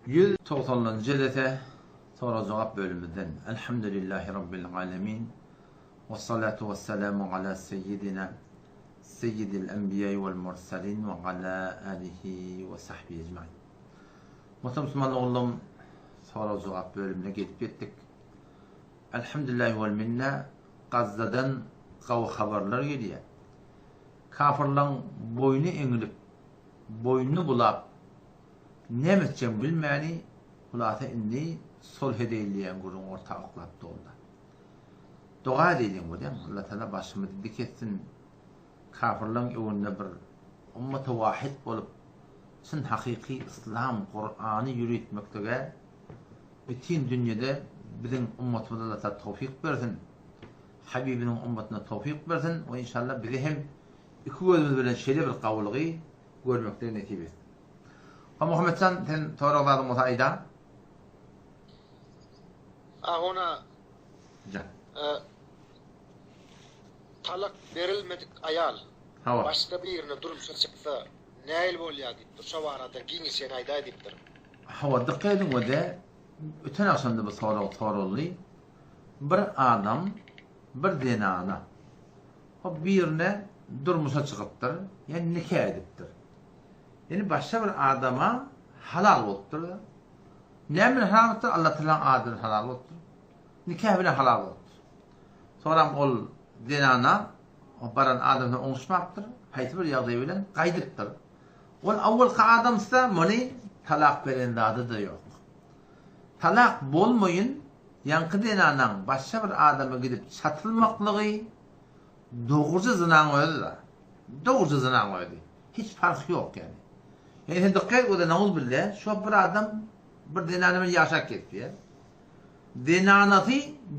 190. Cedete soru cevap bölümünden Elhamdülillahi Rabbil Alemin ve salatu ve selamu ala seyyidil enbiya vel mursalin ve ala alihi ve sahbihi ecmaîn. Müslüman oğlum, soru cevap bölümüne gelip gittik. Elhamdülillahi vel minne, Gazze'den qav haberler geliyor. Kafirlan boynu eğilip, boynunu bulap, ne metcem bilmeyeni, kulata inni sulh edeyliyen gurun ortalıklatı oldu. Dua edelim bu değil mi? Allah Teala başımı dik etsin. Kafirlan evinde bir ümmeti vahid olup, sen hakiki İslam, Kur'an'ı yürütmekte bütün dünyada bizim ümmetimize Allah Teala tevfik versin. Habibinin ümmetine tevfik versin ve inşallah bizi hem iki gözümüz bilen şeyle bir kavulğu görmekte nasip etsin. Muhammed sen sorulardan mutayda. Ona talak verilmedik ayal. Başka bir yerine durumsa çıksa neyle oluyor deyiptir. Şu arada giyini sen ayda deyiptir. Hava dıkkaydım o da öten akşamda bir soruldu. Bir adam bir denana o birine durmuşa çıkıptır. Yani nikah ediptir. Yani başka bir adama halal oluptur. Ne min halal oluptur? Allah Teala'nın adını halal oluptur. Nikah bile halal oluptur. Sonra ol denana o baran adamla onuşmaktır. Hayti bir yağdığı bilen kaydıptır. Ol avvalki adamsa bunu talak veren adı da yok. Talak bolmayın, yankı denanan başka bir adama gidip çatılmaklığı doğruca zınan öyle de. Doğruca zınan öyle. Hiç fark yok yani. Yani dikkat o da nauz billah şu bir adam bir denanımı yaşak etti. Denanatı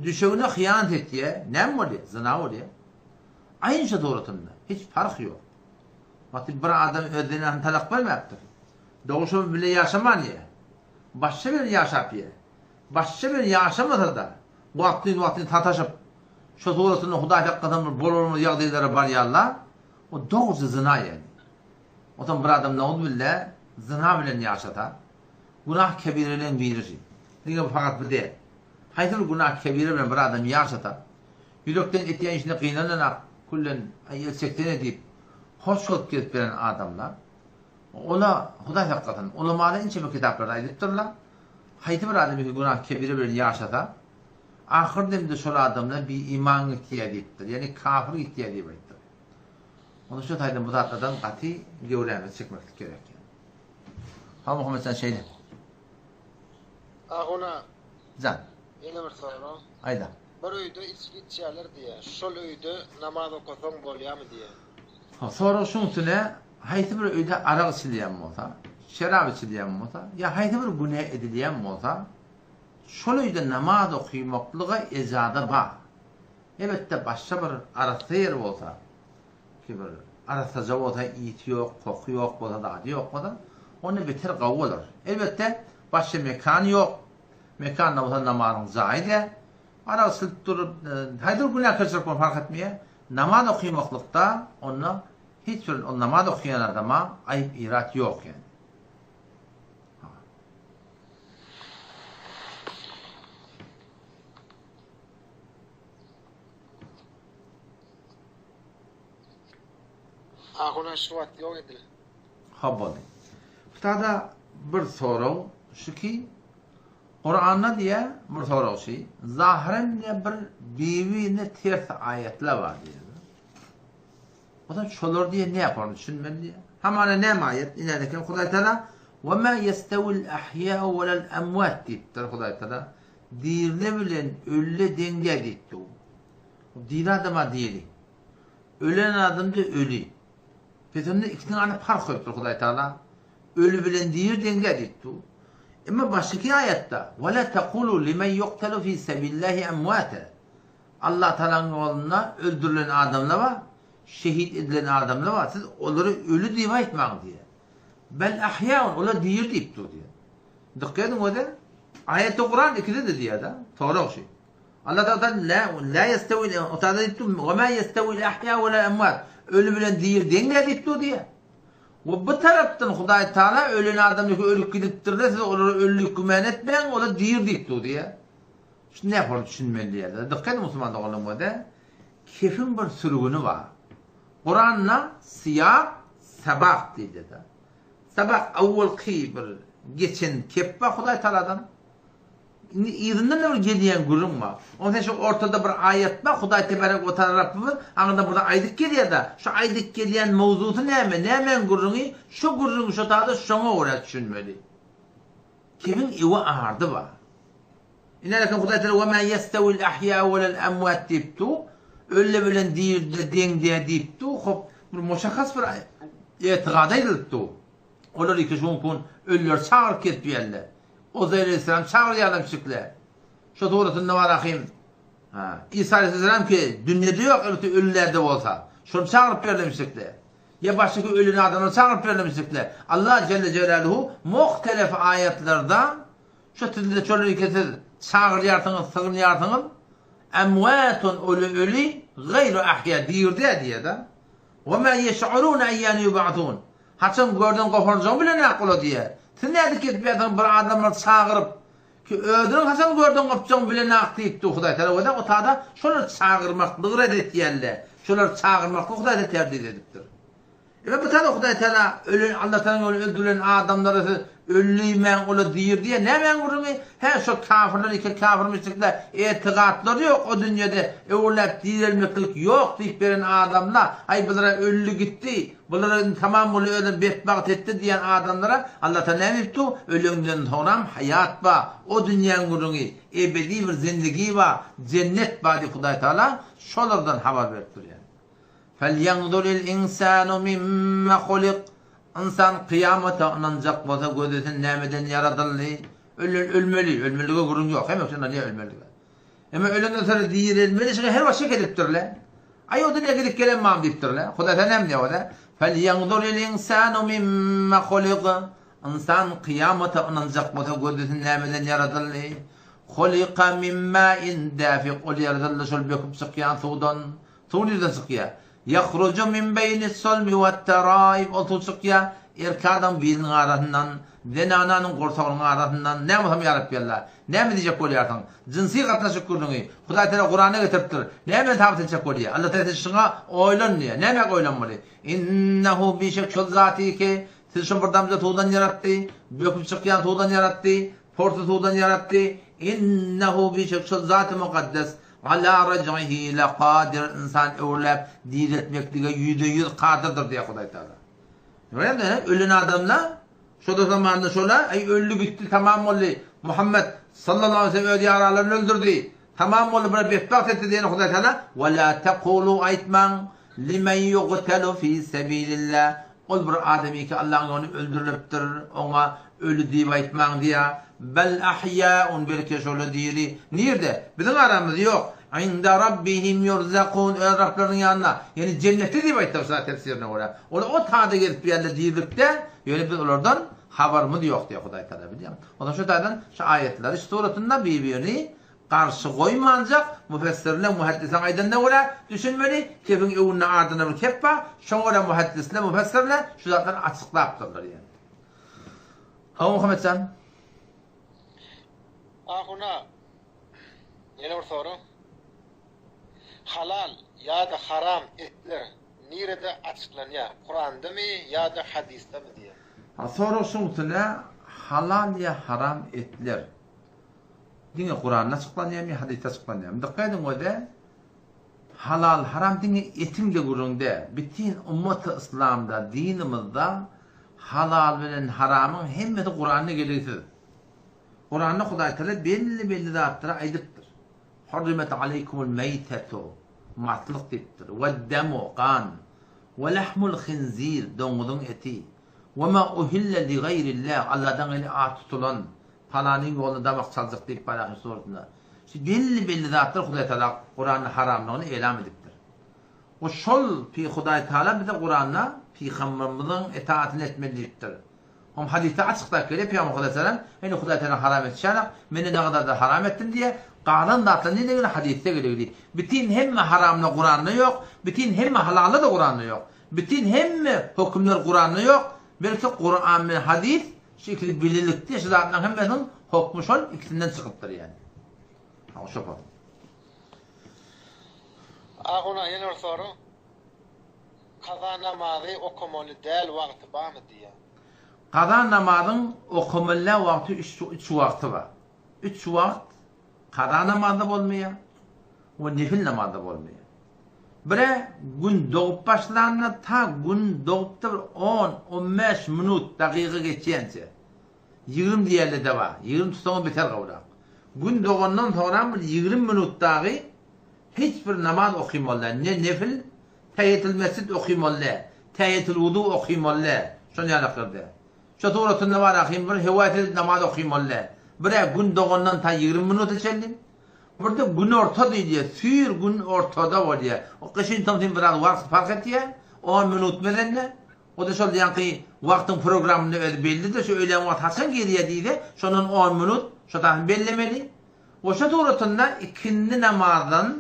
düşevine hıyanet etti. Ne mi oluyor? Zina oluyor. Aynı şey doğrultusunda. Hiç fark yok. Bakın bir adam denanını talak vermektir. Doğuşu bile yaşamayı. Başka bir yaşap ye. Başka bir yaşamada da vaktin tataşıp şu doğrultusunda Huday hakikaten bir bol olma yağdıyları var ya Allah. O doğrusu zina yani. O zaman bir adam naud billah zina bilen yaşata. Günah kebirelen bilir. Diye fakat bu değil. Hayır günah kebire bilen bir adam yaşata. Yürekten etiyen içinde kıynanarak kullen ayel sekten edip hoş olup gelip veren adamlar. Ola Huday hakikaten ulamalı ince bir kitaplarda ediptirler. Hayır bir adam ki günah kebire bilen yaşata. Ahir demde şol adamlar bir iman ihtiyacı ettir. Yani kafir ihtiyacı ettir. Onu şu taydan bu tatlıdan katı gevleme çıkmak gerek. Ha Muhammed sen şeyle. Ona Can. yine bir soru. Ayda. Bir uyda içki içerler diye. Şol uyda namaz okusan bolya mı diye. Sonra şunsune hayti bir uyda arak içileyen olsa, şarap içileyen olsa, ya hayti bir günah edileyen olsa, şol uyda namaz okumaklığa icada var. Evet de başka bir arası yer olsa, ki bir arası cevata iti yok, koku yok, boza da adı yok o da, onu bitir kavulur. Elbette başka mekan yok. Mekanla olsa namazın zahide. Arası durup, haydır günah kaçırıp fark etmiyor. Namaz okuyamaklıkta onunla hiçbir o namaz okuyan adama ayıp irat yok yani. Ona şu vakti yok edilir. Habbadı. Burada bir soru şu ki Kur'an'da diye bir soru şey. Zahiren ne bir bivi ne ters ayetler var diye. O zaman şolar diye ne yapar düşünmeli diye. Hemen ne ayet ileride Huday Teala ve ma yestevil ahya ve'l emvat diye Huday Teala. Dirle bilen ölü denge diye. Dil adama değil. Ölen adam da ölü. Petonda iki tane fark yoktur Huday Teala. Ölü bilen dir denge diye. Ama başka ayette وَلَا تَقُولُوا لِمَنْ يُقْتَلُ فِي سَبِيلِ اللّٰهِ اَمْوَاتًا Allah Teala'nın yolunda öldürülen adamlar var, şehit edilen adamlar var. Siz onları ölü diye etmeyin diye. Bel ahyaun, ola dir deyip dur diye. Dikkat edin o da. Ayet-i Kur'an ikide de diye da. Doğru şey. Allah Teala la yestevi, o Teala deyip dur. وَمَا يَسْتَوِ الْاَحْيَا وَلَا اَمْوَاتًا Ölü bilen dir denge deyip dur diye. Ve bu taraftan Hudaý Taala ölen adamyky ölüp gidipdir-de siz olara ölüp gümen etmeň, ola diýir diýipdi diye. Şunu yapar düşünmeli ýa-da. Dikkat musulman oğlum kefin bir sürgünü var. Kur'an'la siyah sabah dedi de. Sabah awwal bir geçen kep var Hudaý Taala'dan. İzinden de bir geliyen gurun var. Onun şu ortada bir ayet var. Hudaý Tebarek ve Teala Rabbimiz anında burada aydık geliyor da. Şu aydık geliyen mevzutu näme gurunu şu gurunu şu taada şoňa öwret düşünmeli. Kimin ewi ağırdı var. İneleken Hudaý Teala ve men yestawil ahya ve el amwat diptu. Ölle bilen diýildi deň diýe diýipdi. Hop bir moşakas bir etiqada edildi. Olar iki şoňkun öller çağır ketýärler. Uzayr Aleyhisselam çağırýarlar şükle. Şu doğrusunda var ahim. İsa Aleyhisselam ki dünyada yok ölülerde bolsa. Şunu çağırıp berlemişlikle. Ya başka ölün adamı çağırıp berlemişlikle. Allah Celle Celaluhu muhtelif ayetlerde şu tilde çölü keser çağırýarsyňyz, sığınýarsyňyz. Emwatun ölü gayru ahya diýirdi diye da. Ve ma yeş'urun ayyan yub'atun. Haçan gördün gofarjam bilen aqla diye. Sen näde ketip bir adamı çağırıp ki öldürün haçan gördün gofarjam bilen aqla diýipdi Hudaý Taala. O tada şolar çağırmaklygy redetýärler. Şolar çağırmaklygy Hudaý terdi edipdir. Ve bu tada Hudaý Taala ölün Allah Taala öldüren adamları öllüymen ola diýir diye nämen gurmy? He şu kafirler iki kafir müşrikler etiqatları yok o dünyada. Öwlep diýilmeklik yok diýip beren adamlar ay bulara öllü gitti. Bulara tamam bolu ölen betbagt etdi diýen adamlara Allah Taala näme ölümden sonra hayat ba. O dünýäň gurmy ebedi bir zindigi ba, cennet ba diýip Hudaý Taala şolardan habar beripdir yani. Felyanzuril insanu mimma khuliq. İnsan kıyamata inanacak bolsa gözüsin nämeden yaradyldy? Ölmeli gurun yok. Hem yoksa niye ölmeli? Ama ölenden sonra diýilmeli şeýle her başa gelipdirler. Ay o dünya gelip gelen mam diýipdirler. Hudaý Taala näme diýär? Felyanzuril insanu mimma khuliq. İnsan kıyamata inanacak bolsa gözüsin nämeden yaradyldy? Khuliqa mimma in dafiq. O yaradyldy şol böküp çykýan suwdan. Suwdan çykýar. Yahrucu min beynis solmi ve teraib otuçukya erkadan bilin arasından denananın qorsağının arasından ne muham yarab yalla ne mi diyecek bolýarsyň jinsi gatnaşyk gurnuňy Hudaý Taala Qur'ana getiripdir näme tabat edecek bolýar Allah Taala şuna oýlanýar näme oýlanmaly innehu bi şekil zatiki siz şu birdamda tuğdan yaratdy böküp çykýan tuğdan yaratdy portu tuğdan yaratdy innehu bi şekil zat-ı mukaddes ala raj'ihi la qadir insan öwlep diýetmeklige %100 qadirdir diýär Hudaý Taala. Näme ölen adamlar şoda zamanında şola ay öldü bitti tamam boldy. Muhammed sallallahu aleyhi ve sellem ýaralarını öldürdi. Tamam boldy bir betbagt etdi diýen Hudaý Taala ve la taqulu aytman limen yuqtalu fi sabilillah. Ol bir adamy ki Allah'ın onu öldürüpdir, ona ölü diýip aytmaň diýär. Bel ahya'un belki şöyle diýeri. Nerede? Bizim aramızda yok. İnde rabbihim yurzakun. Rablarının yanına. Yani cennette diýip aýtdylar tefsirine göre. O taada gelip bir ýerde diýilipde, ýöne biz olardan habarymız ýok diýär Hudaý Taala bilýär. Ondan şu taýdan şu ayetleri şu suratynda bir-birini karşı goýmanjak müfessirler muhaddisler aýdanda göre düşünmeli. Kepin öwünde ardyna bir kep bar. Şoňa muhaddisler müfessirler şu zatları açyklapdyrlar ýani. Hawa Muhammed sen Ahuna yine bir soru. Halal ya da haram etler nerede açıklanıyor? Kur'an'da mı ya da hadiste mi diye. Soru şuňsuna halal ya haram etler. Dine Kur'an'da açıklanıyor mu, hadiste açıklanıyor mu? Dikkat edin öde. Halal haram dine etimle gurunda bütün ummat-ı İslam'da dinimizde halal bilen haramın hemmeti Kur'an'a gelýär. Kur'an'da Hudaý Taala belli zatlara aýdypdyr. Hurrimet aleykumul meytetu matlyk diýipdir. We demu qan we lahmul khinzir doňuzyň eti. We ma uhilla li gayrillah Allah'dan eli at tutulan palanyň ýolunda damak çaljak diýip barany sorduğunda. Şu belli zatlar Hudaý Taala Kur'an'da haramlygyny elam edipdir. O şol Hudaý Taala bize Kur'an'da Peygamberimizin itaatini etmeli diýipdir. Hom hadiste açıkta kelip Peygamber Aleyhisselam eni Hudaý Taala haram etýär, meni ne kadar da haram ettin diye qalan da atlan ne hadiste gelýär. Bütün hemme haramla Kur'an'da yok, bütün hemme halalı da Kur'an'da yok. Bütün hemme hükümler Kur'an'da yok. Belki Kur'an ve hadis şekli bililikte şiratdan hemmesinin hükmü şol ikisinden çıkıptır yani. Ha, şu kadar. Ağuna yeni bir soru. Kaza namazı okumalı değil vakti var mı diye. Kaza namazın okumalı vakti 3 vakti var. 3 vakt kaza namazda olmuyor. O nefil namazda olmuyor. Bire gün doğup başlarına ta gün doğup da 10-15 minut dakika geçense 20 diyerli de var. 20 tutamı biter kavrak. Gün doğandan sonra 20 minut dağı hiçbir namaz okuymalı. Ne nefil tehiyetil mescid okuymalı. Tehiyetil vudu okuymalı. Şunu yanakırdı. Şu tuğratında var akıyım bir hivayetil namaz okuymalı. Bire gün doğandan ta 20 minut içelim. Burada gün orta diye, sür gün ortada var diye. O kışın tamam biraz vakit fark etti ya. 10 minut medenle. O da şöyle yani vaktin programını belli de şu öğlen vakti hasan geriye diye. Şunun 10 minut şu tahmin bellemeli. O şu doğrultusunda ikindi namazdan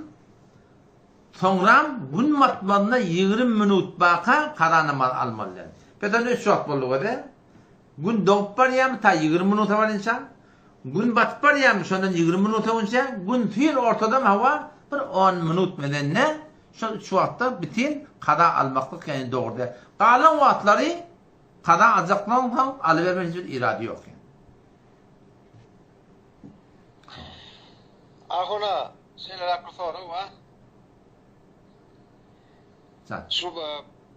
sonra gün matmanına 20 minut baka kara namaz almalılar. Peden 3 vakit buluyor da. Gün doğup var ya ta 20 minut var insan. Gün batıp var ya şundan 20 minut önce gün tüyür ortada mı var bir 10 minut medenle şu vakti bitin kada almaklık yani doğru. Kalan vaktları kada alacaklarından tam alıvermeniz bir irade yok yani. Ağuna şeyler bir soru var. Şu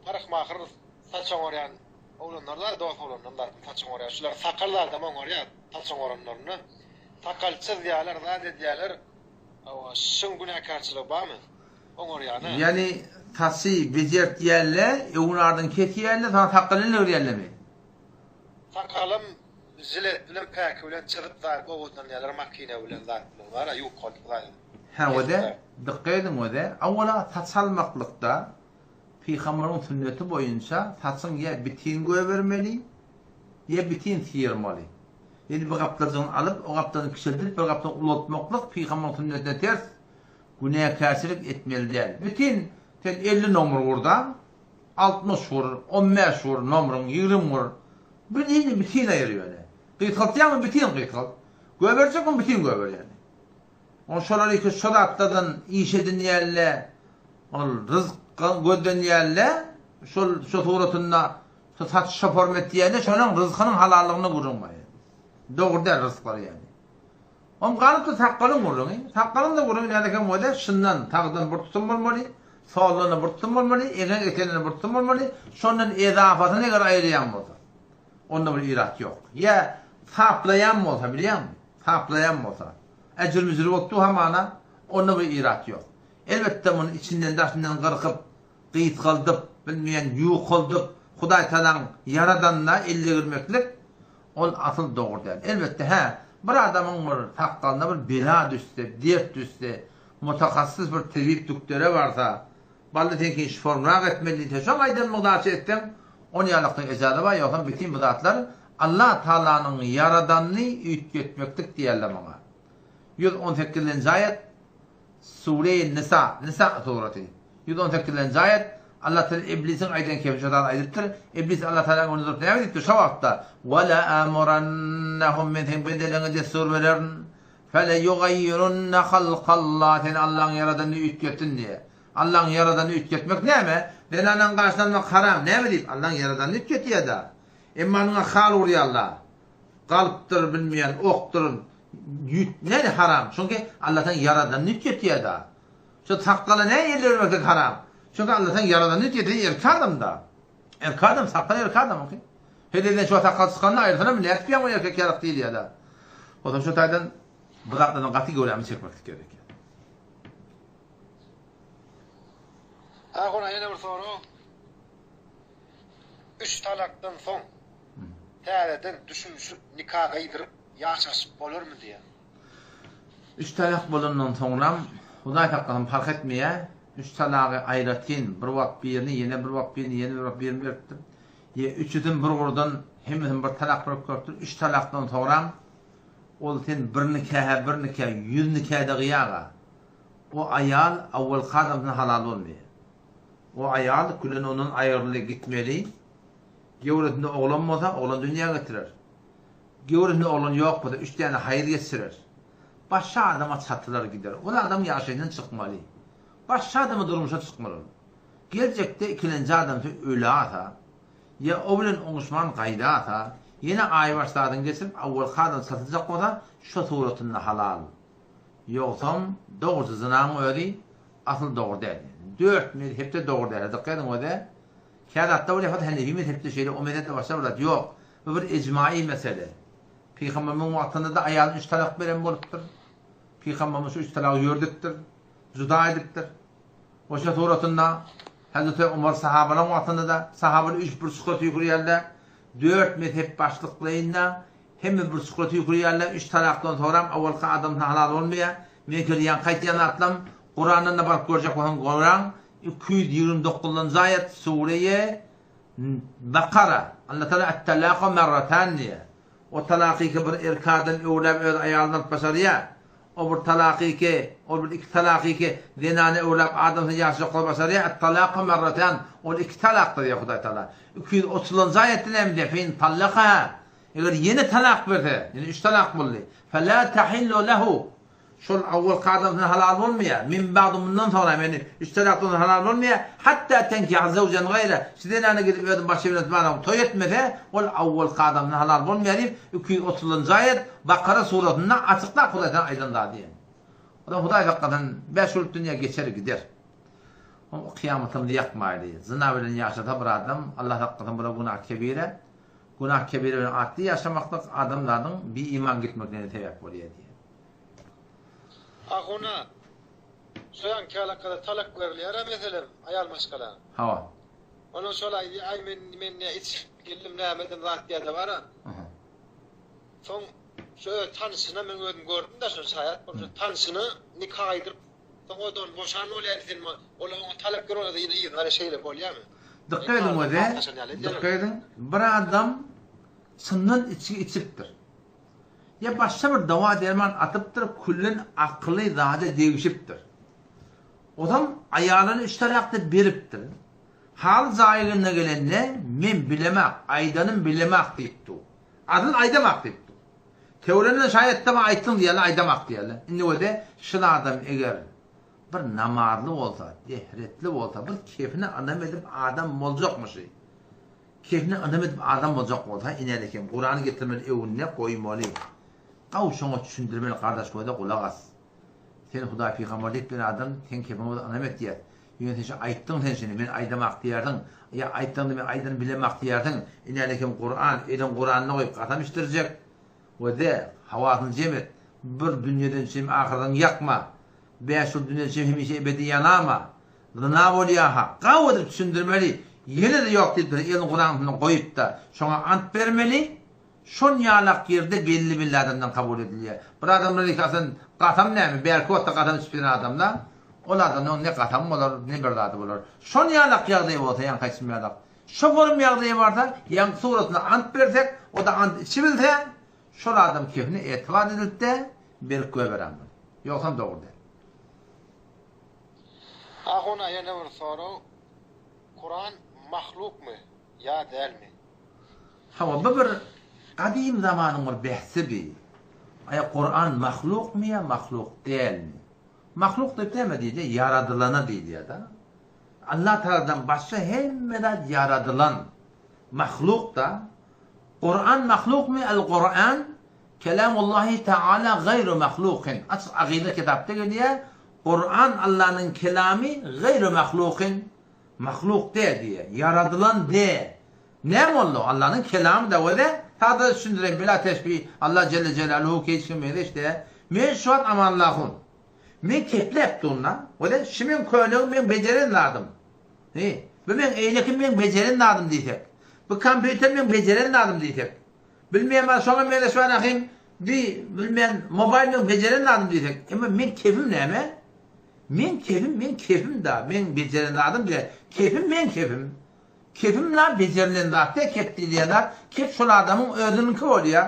parak mahır saçın orayan olanlar da olanlar saçın oraya şular sakallar da mı oraya saçın oranlarını sakalsız diyorlar da diyorlar o şun günahkarçılığı var mı? Oraya ne? Yani tasi becert yerle onlardan ket yerle sana sakalını öğrenme. Sakalım jilet bilen pek bilen çıkıp da boğazdan yerler makine bilen da var ya yok kolay. Ha o da dikkatin o da avvela tatsalmaklıkta Peygamber'in sünneti boyunca tatsın ya bitin vermeli ya bitin sıyırmalı. Yani bir kaplardan alıp o kaplarını küçültüp bir kaplarını ulatmaklık Peygamber'in sünnetine ters günahkarçılık etmeli değil. Bitin 50 numara orada 60 vurur, 15 vurur numarın 20 vurur. Bir değil bitin ayırıyor yani. Kıytkaltıyor mu bitin kıytkalt. Göverecek mi bitin göver yani. O şoları ki şoda atladan iş edin yerle rızk göden yerle şu suratında saç şaformet yerle şunun rızkının halallığını vurulmayın. Doğru der rızkları yani. Om kalıp da sakkalın vurulmayın. Sakkalın da vurulmayın. Yani ki model şundan tağdan bir tutum olmalı. Sağlığına bir tutum olmalı. Egen etenine bir tutum olmalı. Şunun edafatına göre ayırayan olsa. Onda bir irat yok. Ya saplayan mı olsa biliyor musun? Saplayan mı olsa. Ecir müzürü ottu hamana onda bir irat yok. Elbette bunun içinden daşından kırkıp, kıyıt kıldıp, bilmeyen yuh kıldıp, Huday tadan yaradanla elle girmeklik, ol asıl doğru değil. Elbette bir adamın bir takkalına bir bela düşse, dert düşse, mutakassız bir tevhid doktora varsa, ballı tenkin şiformrak etmeliyse, şu aydan mıdaşı ettim, onu yalıktın ecadı var, yoksa bütün müdatlar, Allah Teala'nın yaradanını ütgetmeklik diyelim ona. 118. ayet, Sure-i Nisa suresi. 118. ayet Allah Teala iblisin aydan kevşadan ayettir. İblis Allah Teala onu zor ne ayettir? Şu vakta ve la amurannahum min hibdelen cesur veren fele yugayyirunna halqallahi Allah'ın yaradanını ütgetin diye. Allah'ın yaradanını ütgetmek ne mi? Denanın karşılanmak haram. Ne mi deyip? Allah'ın yaradanını ütgetiyor da. İmmanına hal vuruyor Allah. Kalptır bilmeyen, oktur. Ne haram? Çünkü Allah'tan yaradanını ütgetiyor da. Şu sakkalı ne yerlermek haram? Çünkü Allah'tan yaradanını ütgetiyor erkadım da. Erkadım, sakkalı erkadım. Hededen şu sakkal sıkanına ayrısına mı ne etmiyor mu erkek yarak değil ya da. O zaman şu taydan bıraklardan katı göremi çekmek gerekiyor. Ağuna yine bir soru. 3 talaktan son täreden düşünüşüp nikah gıydırıp yaşasıp olur mu diye. 3 talak bolundan sonra Huday taqqan fark etmeye 3 talağı ayratin bir vakt birini yine bir vakt birini yine bir vakt birini verdim. Ya 3'üdün bir oradan hem bir talak verip gördüm. 3 talaktan sonra ol sen bir nikah 100 nikahda gıyaga o ayal avval kadımdan halal olmuyor. O ayal külün onun ayarlı gitmeli. Gevretinde oğlan olsa oğlan dünyaya getirir. Gevretinde oğlan yok da 3 tane hayır getirir. Başka adama çatılar gider. O adam yaşayından çıkmalı. Başka adamı durmuşa çıkmalı. Gelecekte ikinci adam öyle ata. Ya o bilen onuşman kayda ata. Yine ay başladın geçip avval kadın satacak o da şu suretinde halal. Yoksam doğrusu zınağın öyle asıl doğru değil. 4 mezhepte doğru değil. Dikkat edin o da. Kâdatta öyle fakat Hanefi mezhepte şeyle o mezhepte başlar yok. Bu bir icmai mesele. Peygamberimiz vaktinde de ayağın 3 talak veren bolupdur. Peygamberimiz 3 talak yördüktir. Juda ediptir. O şu suretinde Hazreti Ömer sahabaların vaktinde de sahabalar 3 bir sıkıntı yukarı yerler. 4 mezhep başlıklarında hem bir sıkıntı yukarı yerler. 3 talaktan sonra avvalki adam halal olmuyor. Mekiriyan kayıtlayan atlam Kur'an'ın da bak görecek olan Kur'an 229. ayet Suriye Bakara Allah Teala et-talaka merratan diye. O talaki ki bir erkadın evlem ayağından basarıya. O bir talaki ki, o bir iki talaki ki zinane evlem adamın yaşlıkla basarıya. Et-talaka merratan. O iki talaktır ya Huday Teala. 230. ayetin emde fin talaka. Eğer yeni talak verdi, yani 3 talak buldu. فَلَا تَحِلُّ lehu. Şol avval kadın halal olmuyor. Min ba'du bundan sonra yani 3 talaktan halal olmuyor. Hatta tenkiha zevcen gayre. Sizden ana gidip ödün başı evlat bana toy etmese ol avval kadın halal olmuyor. 230. ayet Bakara suretinde açıkta Huday'dan aydınlar diye. O da Huday hakikaten 5 yıl dünya geçer gider. O kıyametini yakmaydı. Zina bilen yaşata bir adam Allah hakikaten buna günah kebire. Günah kebire bilen aklı yaşamakta adamların bir iman gitmeklerine tevek oluyor diye. Ahuna soyan kalakada talak verliyor mesela ayal maskala. Hava. Onun sonra ay men hiç geldim nämedim rahat diye var ha. Son şöyle tanısına men ödüm gördüm de şu hayat bu tanısını nikah aydır. Son odan boşanma oluyor dedim. Ola o talak görüyor da iyi böyle şeyler oluyor mu? Dikkat edin o da. Dikkat edin. Bir adam sından içiptir. Ya başka bir dava derman atıptır, kullun aklı zade değişiptir. Odam ayağını 3 talakta beriptir. Hal zahirine gelenle men bilemek, aydanın bilemek deyipti. Adın aydamak deyipti. Teorinin şayette mi aytın diyeler, aydamak diyeler. Şimdi o da şuna adam eğer bir namarlı olsa, dehretli olsa, bir keyfine adam edip adam olacakmış. Keyfine adam edip adam olacak olsa, inerken Kur'an'ı getirmeli evine koymalı. Qav şoňa düşündirmeli kardeş koyda kulak as. Sen Hudaý peýgamberlik bir adam sen kepime anamet diýär. Ýöne sen aýtdyň sen şeni men aýdamak diýerdiň. Ya aýtdyňdy men aýdan bilemek diýerdiň. Inelekim Kur'an, elin Kur'anyny goýup gatam iştirjek. We de hawasyny jemet bir dünýeden şem ahyrdan ýakma. 5 ýyl dünýede şem hemişe ebedi ýanama. Rına bolýa. Qaw edip düşündirmeli. Ýene de ýok diýip elin Kur'anyny goýup da şoňa ant bermeli. Şon ýalak ýerde belli bir adamdan kabul edilýär. Bir adamlar ikasen gatam näme? Belki otda gatam içpeden adamdan. Ol adam ne gatam bolar, ne bir zady bolar. Şon ýalak ýagdaý bolsa, ýan kaçsym ýalak. Şo borum ýagdaý barda, ýan suratına ant bersek, o da ant içibilse, şol adam kefine etibar edildi, berk göberam. Ýoksa dogry değil. Ahuna ýene bir soru. Kur'an mahluk mu? Ya değil mi? Hawa bir kadim zamanın bir bahsi bir. Kur'an mahluk mu ya mahluk değil mi? Mahluk da deme diyece yaradılana diyece da. Allah Teala'dan başka hemmeden yaradılan mahluk da. Kur'an mahluk mu? El-Kur'an kelamullahi Teala gayru mahlukin. Açık akide kitapta geliyor. Kur'an Allah'ın kelami gayru mahlukin. Mahluk de diye. Yaradılan de. Ne oldu? Allah'ın kelamı da o da. Tadı düşündüreyim bila teşbih. Allah Celle Celaluhu keşfimeydi işte. Men şu an amallahun. Men keplep onunla. O da şimin köylüğün men becerin lazım. Bu men eylekim men becerin lazım diyecek. Bu kompüter men becerin lazım diyecek. Bilmeyen var sonra men de şu an akıyım. Bilmeyen mobil men becerin lazım diyecek. Ama men keyfim ne mi? Men keyfim da. Men becerin lazım diye. Keyfim men keyfim. Keyfimler becerilen zaten kep diyorlar. Kep şol adamın özününki oluyor.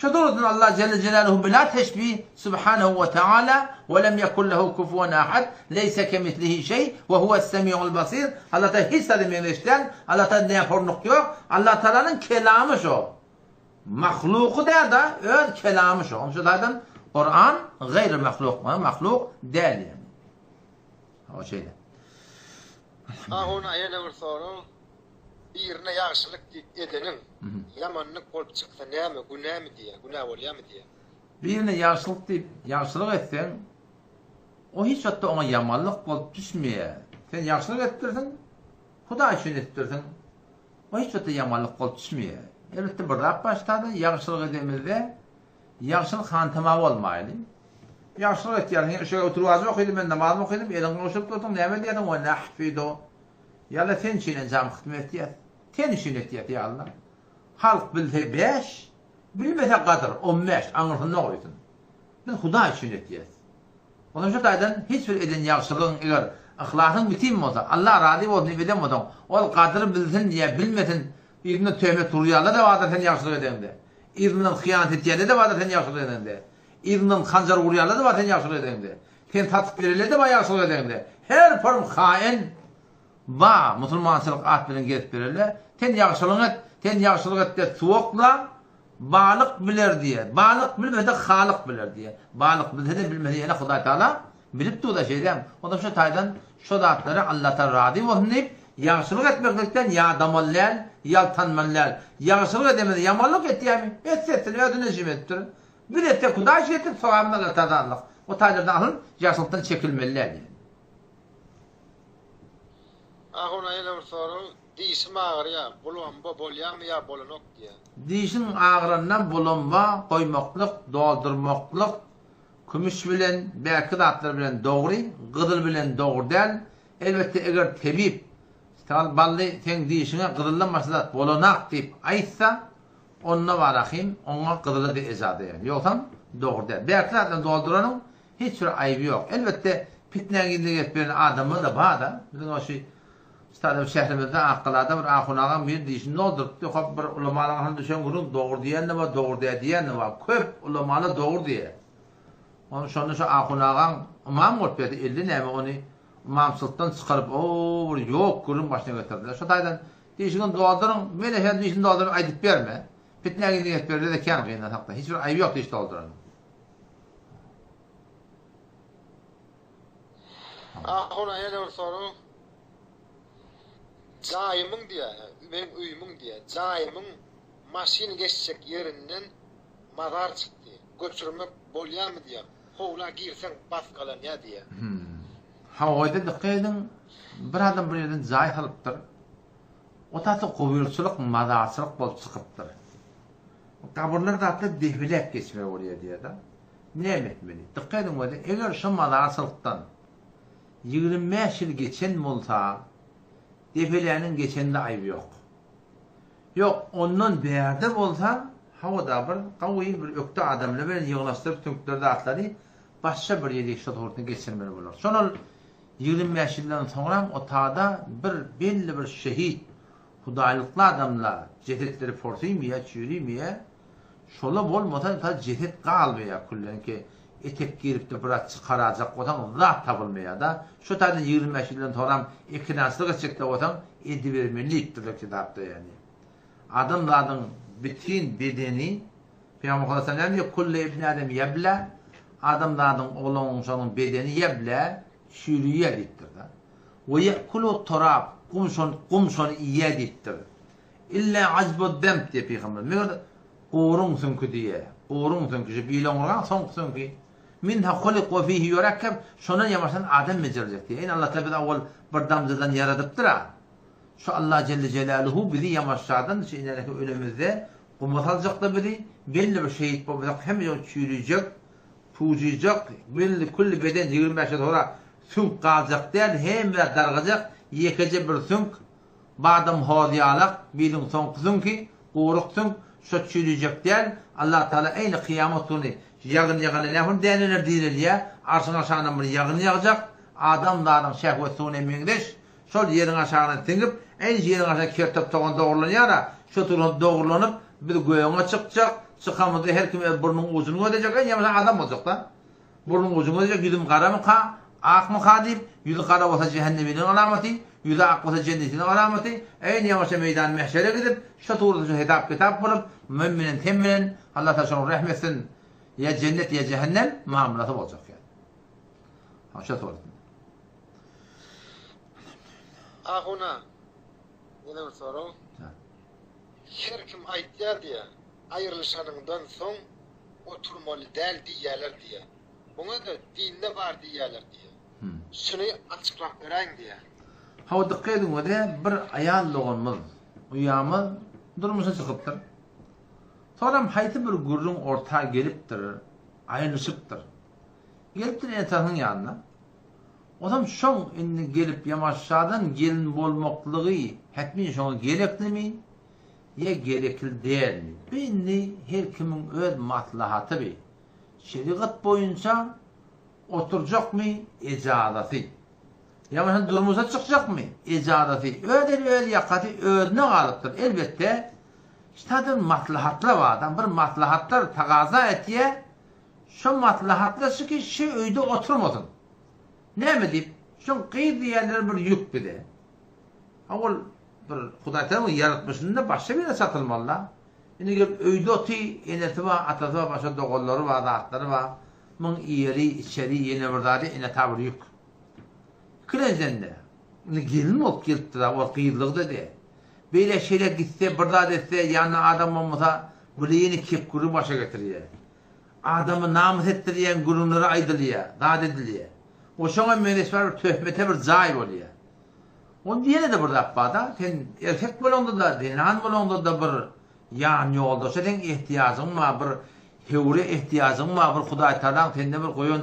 شطرة الله جل جلاله بلا تشبيه سبحانه وتعالى ولم يكن له كفوا أحد ليس كمثله شيء وهو السميع البصير الله تعالى hiç edemeyişten Allah Teala ne yapar yok Allah Teala'nın kelamı şu mahluku da öz kelamı şu onun için Kur'an gayri mahluk mahluk değil yani o şeyde Ona yana bir soru birine yaxşılık edenin yamanlık bolup çıksa näme günah mı diye günah bolýar mı diye birine yaxşılık etsen o hiç hatta ona yamanlık bolup düşmeye sen yaxşılık ettirsin Huda için ettirsin o hiç hatta yamanlık bolup düşmeye elbette bir rab başladı yaxşılık edemizde yaxşılık hantama olmaylı yaxşılık etýärsiň şöyle oturwaz okuydım ben namaz okuydım elin oşup durdum näme diýdim o nahfido yalla sen için cam hizmet etýär sen için etýär ya Allah halk bilse 5 bilmese kadar 15 aňyrsyn oýdun biz Huda için etýär onun şu taýdan hiç bir eden yaxşylygyň eger ahlakyň bitim bolsa Allah razy bolsun edem bolsa ol kadry bilsin diye bilmesin birine töhmet turýarlar da wada sen yaxşylyk edende irinin hıyanat etýärler de wada sen yaxşylyk edende irinin hanjar urýarlar da wada sen yaxşylyk edende sen tatyp bererler de wada yaxşylyk edende her form hain va musulmançylyk at bilen gelip bererler sen yaxşylyk et de suwakla balyk biler diýe balyk bilmede halyk biler diýe balyk bilmede bilmede ýene Huda Taala bilip da şeýdem onda şu taýdan şu zatlary Allah Taala razy bolsun diýip yaxşylyk etmekden ýadamallar ýaltanmanlar yaxşylyk edemede ýamanlyk etýärmi etsetsin ödüne jimetdir bir ette Huda şeýtip sowabyny Allah Taala o taýlardan alın yaxşylykdan çekilmeliler diýe Ahuna yana bir soru diýişim agyrýa bulanma bolýarmy ýa bolanok diýe diýişiň agyryndan bulanma goýmaklyk doldurmaklyk kümüş bilen bäki zatlar bilen dogry gyzyl bilen dogry däl elbetde eger tebip bally sen diýişiňe gyzyldan maslahat bolanak diýip aýtsa onna barahim oňa gyzyly diýip ejady ýoksa dogry däl bäki zatlar dolduranyň hiç bir aýby ýok elbetde fitnäge gidip beren adamy da bada bizim o şey Stadym şehrimizde akılada bir ahunagan bir diýişini doldurupdy. Hop bir ulamalaryň düşen gurun dogry diýenler we dogry diýenler we köp ulamalar dogry diýer. Onu şonu şu ahunagan imam bolup berdi. Elli näme onu imam sultan çykaryp o bir ýok gurun başyna getirdiler. Şu taýdan diýişini dolduryň, mene hem diýişini dolduryp aýdyp berme. Fitnäge gidip berdi de kän gyna hakda. Hiç bir aýby ýok diýiş dolduran. Ahuna yana bir soru Jaýymyň diýe, men üýümüň diýe. Jaýymyň maşin geçjek ýerinden mazar çykdy. Göçürmek bolýarmy diýe. Howla girseň baskalan ýa diýe. Hawaýda diqqedin bir adam bir ýerden jaý alypdyr. O taýda gowurçylyk, mazarçylyk bolup çykypdyr. Kaburlarda atly dehbilek geçme bolýar diýe-de. Näme etmeli? Diqqedin wede eger şu mazarçylykdan 25 ýyl geçen bolsa Defelerinin geçende ayıbı yok. Yok, ondan berde bolsa, havada bir qawy bir ökte adamla bilen ýyglaşdyryp tünklerde atlary başga bir ýerde şu tortunu geçirmeli bolar. Şonol 25 ýyldan soňra o taada bir belli bir şehit hudaýlykly adamlar cehetleri forsymy ýa çürimi şola bolmasa ta cehet galmaya kullenki etek girip de bırak çıkaracak otan zat tapılmaya da şu taýda 25 ýyldan soňra ikinaçlyk çykdy otan edi bermelidir kitapda yani. Adamlaryň bütün bedeni Peygamber sallallahu aleyhi kullu ibn adam yebla adamlaryň oglaryň şonyň bedeni yebla şüriýe ditdir da. Ve yekulu turab kumşon ýe ditdir. İlla azbud dam diýip Peygamber. Meňe qorun sünkü diýe. Qorun sünkü bilen soň sünkü minha khuliq ve fihi yurakkab şonan ýamaşan adam mejirjek diýen Allah taala awal bir damjadan yaradypdyr. Şu Allah Celle Celaluhu bizi yamaşlardan şeylereki ölümüzde kumbatalcakta bizi belli bir şehit bulacak hem çürüyecek, tuğcayacak, belli kulli beden 25 sonra sünk kalacak değil hem de dargacak yekece bir sünk badam hodiyalak bilin son sünki uğruk sünk şu çürüyecek değil Allah Teala aynı kıyamet günü yağın ne denilir değil ya arsın aşağıdan bir yağın yağacak adamların şehvetine mingiş şol yerin aşağına tingip en yerin aşağı kertep toğun doğrulanıyor da şu turun doğrulanıp bir göğüne çıkacak çıkamızda her kim burnun ucunu ödeyecek, yamaşan adam olacak da. Burnun ucunu ödeyecek, yüzüm kara mı ka, ak mı ka deyip, yüzü kara olsa cehenneminin alameti, yüzü ak olsa cennetinin alameti, yamaşa meydan mehşere gidip, şu tuğrada şu hitap kitap bulup, mümminin temminin, Allah taşının rahmetsin, ya cennet ya cehennem muamelatı olacak yani. Şu tuğrada. Ahuna, yine bir soru. Her kim aytýar diye, ayrılışanından soň oturmaly däl diýerler diye. Buna da dinde bar diýerler diye. Şunu açykrap beräň diye. Hawa dikkat edin wede bir ayallygymyz, uyamyz durmuşa çykypdyr. Soram haýty bir gurrun orta gelipdir, aýryşypdyr. Gelipdir etagyň ýanyna. Odam şoň indi gelip yamaşşadan gelin bolmaklygy hätmi şoňa gereklimi? Ya gerekli değerli. Bindi her kimin öz maslahatı bir. Şeriat boyunca oturacak mı? Ecazatı. Yani durumuza çıkacak mı? Ecazatı. Öyle yakatı önüne alıptır. Elbette işte maslahatlar var. Adam bir maslahatlar takaza etiye şu maslahatlar şu ki şu öyde oturmasın. Ne mi deyip? Şu kıyı diyenler bir yük bir de. Ama Hudaý Taala yaratmışynda başga bir satylmaly. Indi gelip öýde oty, eneti var, atası var, başga dogollary var, atlary var. Muň ýeri, içeri ýene bir zady, ene tabir ýük. Kirejende. Indi gelin bolup gelipdi da, o kıyırlyk dedi. Beýle şeýle gitse, bir zady etse, ýanyna adam bolmasa, bu ýeni kep guru başa getirýär. Adamy namyz etdirýän gurunlary aýdylýar, zat edilýär. O şoňa menesber töhmete bir jaý bolýar. On diýene de bir zappada, sen erkek bolanda da, denan bolanda da bir ýan ýolda, sen ihtiýasyň ma, bir hewre ihtiýasyň ma, bir Hudaý Taala sende bir goýun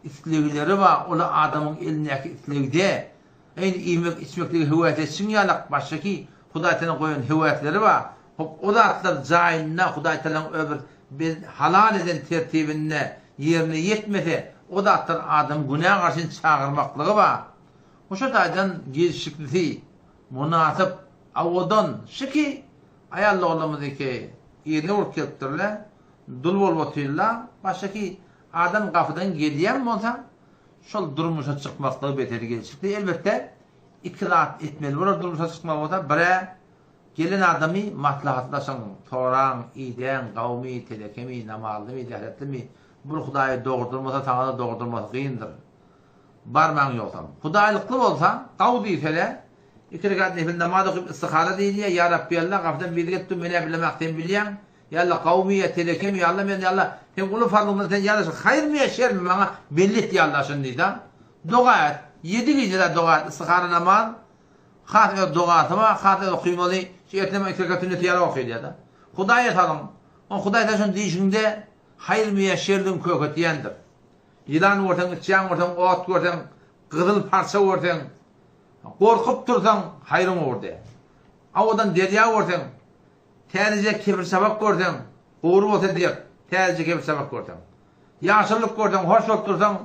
islegleri var, ola adamyň elindäki islegde, iýmek içmekligi hewet etsin ýalak başgaky Hudaý Taala goýun hewetleri var. Hop o zatlar jaýyna Hudaý Taala öbür bir halal eden tertibinde ýerine ýetmese, o zatlar adam günah garşy çağırmaklygy var. Oşa taýdan gelişikli, munasyp, awadan şiki ayallygymyzdaki ýerine urup kelipdirler, dul bolup oturýarlar, başgaky adam gafydan gelýän bolsa, şol durmuşa çykmaklygy beteri gelişikli. Elbette ikrat etmeli. Bolar durmuşa çykmak bolsa, bire gelen adamy maslahatlaşyň, toraň, ýeden, gawmy, telekemi, namallymy, dehletlimi, bir Hudaýy dogdurmasa, taňa dogdurmak gyndyr. Barmaň ýoksan. Hudaýlykly bolsa, gaw diýsele, iki rekat nefil namaz okup istihara diýýär, ya Rabbi Allah, gafdan bir getdim, meni bilemakden bilýän, ya Allah gawmy, telekemi, ya Allah, men ya Allah, sen gulu farlygyny sen ýaraşy, haýır mı ýaşer mi maňa belli et ya Allah şunu diýdi. Doga et, 7 gecede doga et, istihara namaz, hat dogatyma, hat okuýmaly, şeýetime iki rekat neti ýara okuýar da. Hudaýa talam, o Hudaýa taşyn diýişinde haýır mı ýaşerdiň köketýändir. Yılan ortaň, çaň ortaň, ot görsen, gyzyl parça görsen, korkup tursan, haýrym ordy. Awadan derýa görsen, täze kebir sabak görsen, gowru bolsa diýip, täze kebir sabak görsen. Ýaşylyk görsen, hoş bolup tursan,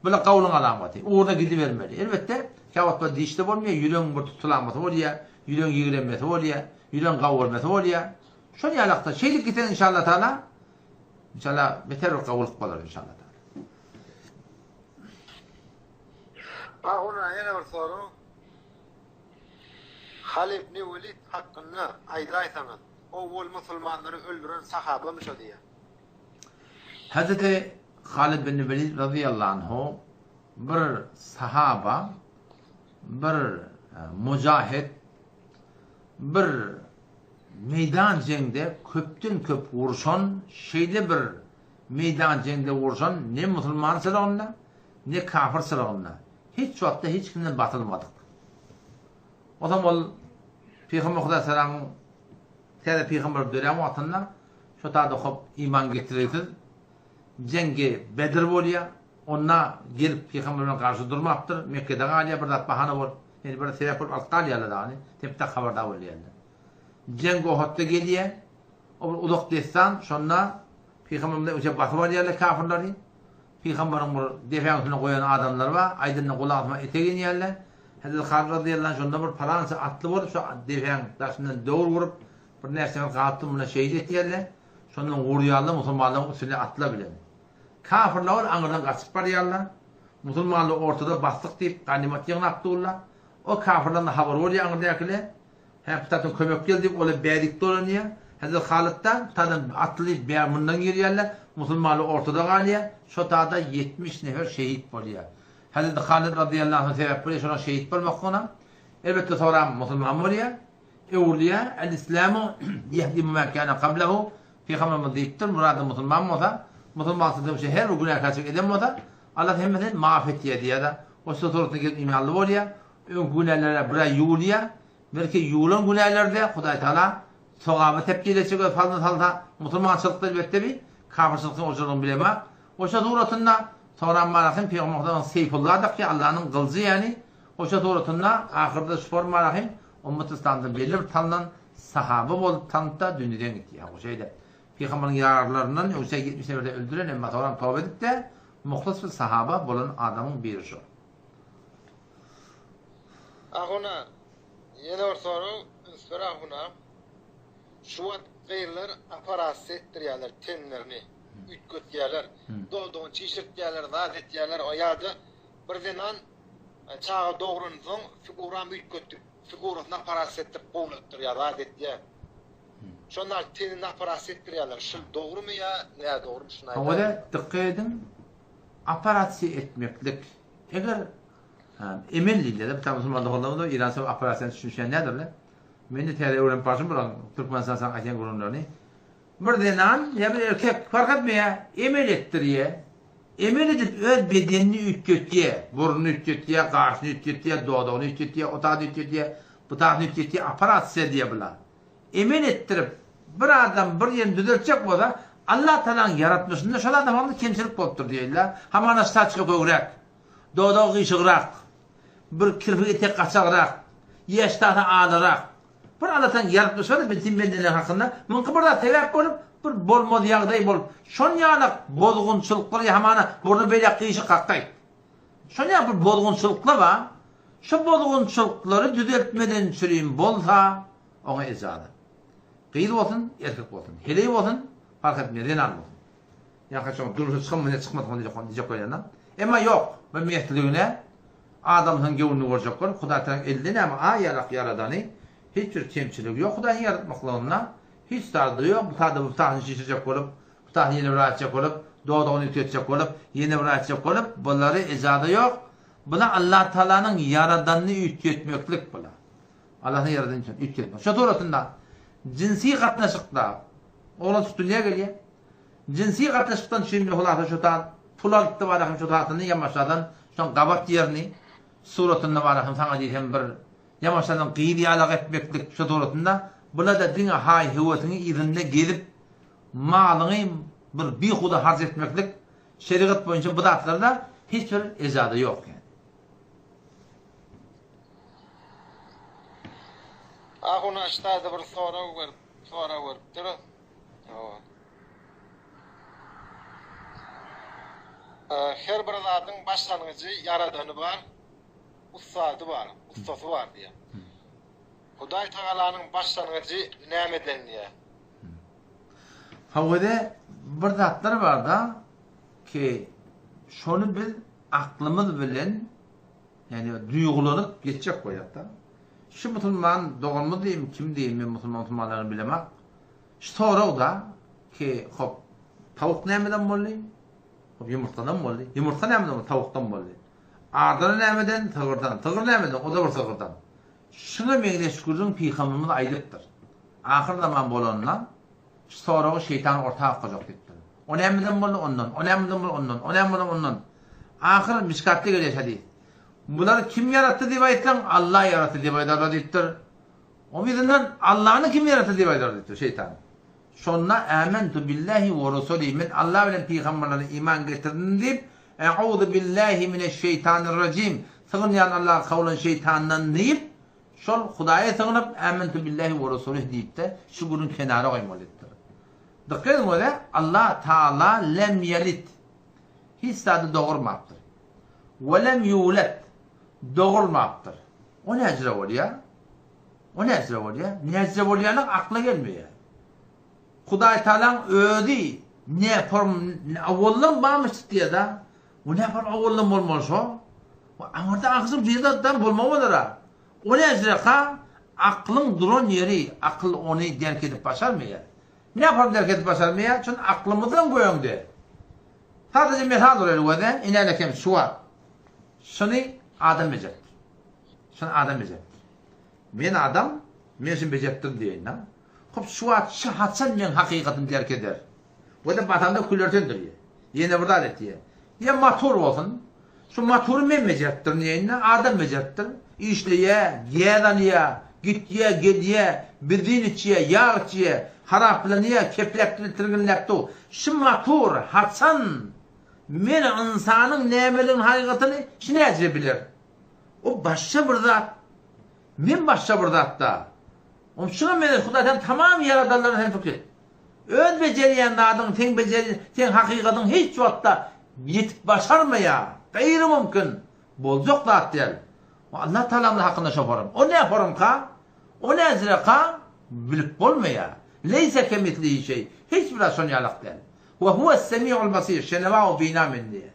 bile gawlyň alamaty. Orda gidibermeli. Elbette, kawatda diýişde bolmaýar, ýüregiň bir tutulamaty bolýar, ýüregiň ýigrenmesi bolýar, ýüregiň gawurmesi bolýar. Şol ýalakda şeýlik giten inşallah taala, inşallah beter gawlyk bolar inşallah. Ahuna yine bir soru. Halid ibn Velid hakkında aýdaýsaňyz, o bol musulmanlary öldüren sahabamış o diýär. Hazreti Halid ibn Velid radıyallahu anhu bir sahaba, bir mujahid, bir meydan jengde köpden köp uruşan, şeýle bir meydan jengde uruşan ne musulman sylagynda, ne kafir sylagynda. Hiç wagtda hiç kimden batylmadyk. Odam ol Peygamber Hudaý salamyň täze peygamber dönem wagtynda şu taýda hop iman getirýär. Jenge Bedir bolýar. Onna gelip peygamber bilen garşy durmapdyr. Mekkede galýa bir zat bahana bol. Yani bir sebep bolup alqalýarlar dany. Tepde habarda bolýarlar. Jeng Uhudda gelýär. O uluk destan şonna peygamber bilen öçe basyp alýarlar kafirleri. Peygamberin bir defensine goýan adamlar var. Aýdyny gulagyma etegen ýerler. Hazrat Halid radıyallahu anh şonda bir palança atly bolup şu defens daşyndan dowr vurup bir näseni gatdy muna şeýit etýärler. Şondan gurýarlar musulmanlaryň üstüne atla bilen. Kafirler aňyrdan gaçyp barýarlar. Musulmanlar ortada bastyk diýip ganimat ýaňapdyrlar. O kafirlerden habar bolýar aňyrdakiler. Heptatyň kömek geldi diýip ola bädik dolanýar. Hazır Halid'dan tadan atlyp bämundan girýärler. Musulmanlar ortada galýar. Şo taada 70 nefer şehit bolýar. Hazır Halid radıyallahu anh sebep bolýar şona şehit bolmakdyna. Elbette sonra musulman bolýar. Ewliya el-islamu yehdimu ma kana qablahu fi khamr diýipdir. Murady musulman bolsa, musulman bolsa her günah kaçyk eden bolsa, Allah hemmeden maafet diýär. O soturda gelip imanly bolýar. Ön günahlara bir ýuwlýar. Belki ýuwlan günahlarda Hudaý Taala sogaby tepki edecek fazla salda musulmançylykda elbette bir kafirçylykyň ojalygyny bilemek. Oşa duratynda sonra marahim Peygamberden Seyfullah da ki Allah'ın kılıcı yani. Oşa duratynda ahirde spor marahim ummet İslam'da belli bir tanınan sahabe bolup tanıta dünýeden gitdi. Ya o şeyde Peygamberin yararlarından o şey 70 neverde öldüren emma sonra tawbe edip de muhlis bir sahaba bolan adamın biri şu. Ahuna yeni bir soru üstüne ahuna şu gayrlar aparat etdirýärler tenlerini ütgötýärler. Dolduğun çeşitlerler, zat etýärler o ýa-da birden çağa dogrundan soň figuram ütgötüp figurasyna aparat etdirip bolupdyr zat etýär. Şonlar tenini aparat etdirýärler. Şu dogrumy ýa näme dogrumy şuna? Oňa dikkat edin. Aparat etmeklik. Eger emelliler de tamam musulmanlar da İran sebep operasyon düşünýän nädirler? Meni täze öwren paşym bilen Türkmenistan aýan gurunlaryny birdenan ya bir erkek fark etmeýär, emel etdirýär. Emel edip öz bedenini ütgetýär, burnuny ütgetýär, gaşyny ütgetýär, dodagyny ütgetýär, otagy ütgetýär, butagyny ütgetýär, aparat sedýär bilen. Emel etdirip bir adam bir ýerini düzeltjek bolsa, Allah Taalaň yaratmyşynda şol adamyň kemçilik bolupdyr diýerler. Hamana saçy kögräk, dodagy ýyşyrak, bir kirpigi tek gaçagrak, ýeşdata ağlarak. Bir Allah'tan yaratmış var da bizim bendeler hakkında mınkıbırda sebep bolup bir bolmadı ýagdaý bolup şon ýalyk bozgunçylyklar ýamana burnu beýle kıyışı kaktaý. Şon ýalyk bir bozgunçylyklar bar. Şu bozgunçylyklary düzeltmeden süreyim bolsa oňa ezada. Gyýyl bolsun, erkek bolsun, hele bolsun, fark etmeýär, renan bolsun. Ýa-da şol duruşy çykmany çykmadygyny diýip goýanlar. Emma ýok, bu meýetligine adamyň gewini görjekler, Hudaý Taala eldine ama aýarak yaradany hiç bir kemçilik yok. Hudaýyň yaratmaklygyna hiç tardy yok. Bu taýda bu taýny şişirjek bolup, bu taýny ýene bir açjak bolup, dodagyny ütgetjek bolup, ýene bir açjak bolup, bulary ezada yok. Buna Allah Taalanyň yaradanyny ütgetmeklik bular. Allah'ın yaradanyny ütgetmek. Şu toratynda jinsi gatnaşykda ola tutulýar gelýär. Jinsi gatnaşykdan şimdi hulata şu taýda pulalykda barahym şu taýny ýamaşadan şu gabat ýerini suratynda barahym saňa diýsem bir yamaşadan qiydi alaq etmeklik şu toratynda bula da diňe hay höwetini ýerinde gelip malyny bir bihuda harç etmeklik şeriat boýunça bu datlarda hiç bir ezada ýok. Ahuna ştada bir soru beripdir. Her bir zatyň başlangyjy yaradany bar, ustady bar, ustasy bar diýär. Hudaý Taalanyň başlangyjy nämeden diýär? Hawada bir zatlar bar da ki şonu biz aklymyz bilen yani duýgulanyp geçecek goýat da. Şu musulman doğulmy diýim, kim diýim, men musulmanlaryny bilemek. Şu soraw da ki hop tawuk nämeden boldy? Hop ýumurtadan boldy. Ýumurta nämeden? Tawukdan boldy. Ardan nämeden? Tygyrdan. Tygyr nämeden? O da bir tygyrdan. Şuna meňle şükürüň peýgamberimiz aýdypdyr. Ahir zaman bolanlar şu sorawy şeytan ortak goýak diýipdir. O nämeden boldy? Ondan. O nämeden boldy? Ondan. O nämeden boldy? Ondan. Ahir miskatda gelýär. Bunları kim yarattı diye aytsan Allah yarattı diye aytdyr. O bizden Allah'ını kim yarattı diye aytdyr şeytan. Şonna amentu billahi ve rasulihi men Allah bilen peygamberlerine iman getirdim deyip eûzu billahi mineşşeytanirracim. Sığınyan Allah kavlan şeytandan deyip şol Hudaýa sığınıp amentu billahi ve rasulihi deyip de şu günün kenara goýmalydyr. Dikkat edin Allah Taala lem yelit. Hiç tadı doğurmapdyr. Ve lem yulet. Doğulmapdyr. O näzire bolýar? O näzire bolýar? Näzire bolýanyň akla gelmeýär. Hudaý Taala özi ne yaparım awallan barmış diye da o ne yapar awallan bolmaşa amada ağzım diýerden bolmamadyra o näzireka aklın duran yeri akıl onu derk edip başarmaya ne yapar derk edip başarmaya çünkü aklımızdan goýandy sadece mesal olur öyle inelekem suwa şunu adam becek şunu adam becek men adam men becektir diýen hop suwa şahatsan men hakykatyn derk eder o da batanda kulörtendir ya yine burada etdiye ya motor olsun şu motoru men becektir diýen adam becektir işleye ýa-da gitye gediye bidin içiye yağ içiye haraplanıya keplektirginlepdi şu motor hatsan men insanın nämelin hakykatyny şine bilir o başça bir zat men başça bir zatda o şuna men Hudaýdan tamam yaradanlaryň hem fikir öz bejerýän zadyň teň hakykatyň hiç wagtda yetip başarmaya gaýry mümkin boljak zat diýer Allah Taala'nın hakkında şoparım. O ne yaparım ka? O ne azraka? Bilip bolmaya. Leyse kemitlihi şey. Hiçbir aşonyalak değil. Ve huve's-semi'ul basir. Şeneva bina min diye.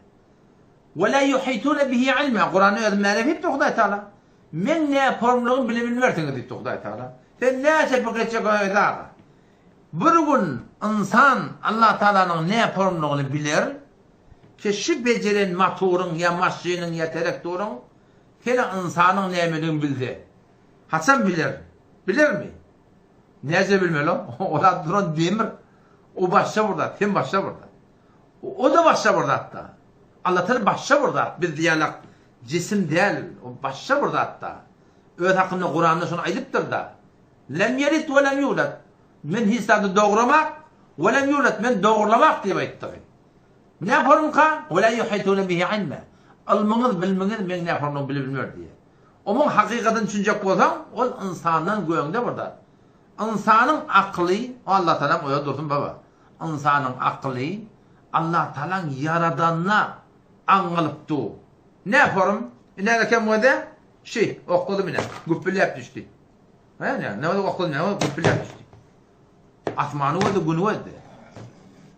Ve la yuhitune bihi ilma. Kur'an'ı öğrenmeye hep Hudaý Taala. Men ne yaparımlığın bilebilmersin dedi Hudaý Taala. Sen ne sepek edecek öyle. Bir gün insan Allah Taala'nın ne yaparımlığını bilir. Keşi beceren motorun ya maşinin ya traktörün hele insanın nämelini bildi. Hasan bilir. Bilir mi? Näze bilmeli o? Ola duran demir. O başça burada. Hem başça burada. O da başça burada hatta. Allah Teala başça burada. Bir diyalog cisim değil. O başça burada hatta. Öz hakkında Kur'an'da şunu ayıptır da. Lem yelit ve lem yulat. Men hisadı doğramak ve lem yulat. Men doğrulamak diye ayıptır. Ne yaparım ka? Ve la yuhitune bihi ilma. Almanyz bilmeňiz men näparny bilipbilmer diye. Omun hakykatyn düşünjek bolsaň, ol insanyň göýünde barda. İnsanyň akly, Allah Taala oýa dursun baba. İnsanyň akly Allah Taalaň yaradanyna aňalypdy. Näparym? Nälekem wada? Şey, okudum ine. Güppelep düşdi. Näme? Näme okudum, näme güppelep düşdi. Asmany wada, güni wada.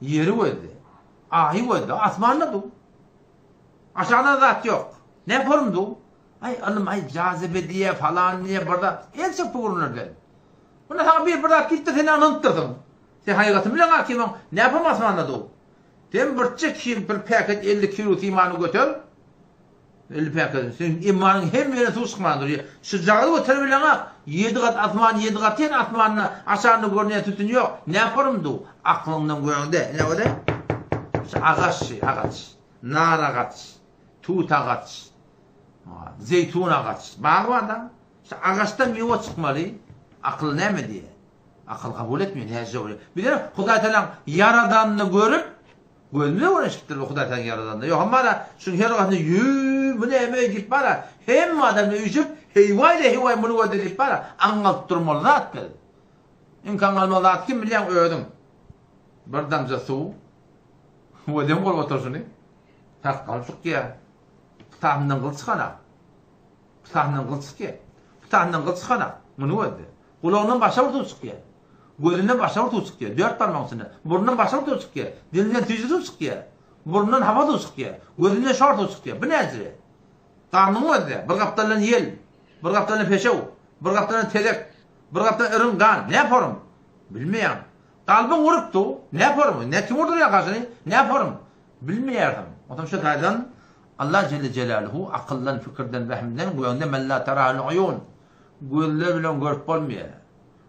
Yeri wada. Ahy wada, asmanda du. Aşağıda zat yok. Ne yaparım du? Ay alım ay cazibe diye falan diye burada. En çok bulunur dedi. Buna sana bir burada gitti seni anıttırdım. Sen hakikatını bilen hakimin ne yapamazsın anladı. Sen bir paket 50 kilo imanı götür. 50 paket. Sen imanın hem yerine su sıkmandır. Sıcağı götür bilen ha. 7 kat asman 7 kat yen asmanına aşağını görünüyor tütün yok. Ne yaparım du? Aklından göğünde. Ne o da? Ağaç. Nar ağaç. Tut ağaç, zeytun ağaç. Bağ var da, işte ağaçtan meyve çıkmalı. Akıl ne mi diye? Akıl kabul etmiyor. Neyse oluyor. Bir de Hudaý Taala yaradanını görüp, görmüyor uğraşıktır Hudaý Taala yaradanını. Yok ama da şunu her vakti bu ne emeğe git bana. Hem adamla üçüp, heyvay bunu ödedik bana. Anlatıp durmalı zat dedi. İmkan almalı zat kim bilen öğüdüm. Bir damca su. Ödem kol otursun. Tak kalsık ya. Putağından kılçıkana. Putağından kılçıkana. Bunu ödedi. Kulağından başa vurtuğu ya. Gözünden başa vurtuğu ya. 4 parmağısını. Burnundan başa vurtuğu ya. Dilinden tücütü ya. Burnundan hava tuğu ya. Gözünden şortuğu ya. Bu ne ezri? Karnını ödedi. Bir kaptanın yel. Bir kaptanın peşev. Bir kaptanın telek. Bir kaptanın ırın kan. Ne yaparım? Bilmeyen. Kalbin vuruptu. Ne yaparım? Ne kim vurdur ya karşını? Ne yaparım? Bilmeyerdim. Otam şu taydan Allah Celle Celaluhu akıllan, fikirden, vehmden bu yönde men la terahul uyun. Gözler bilen görüp bolmaýar.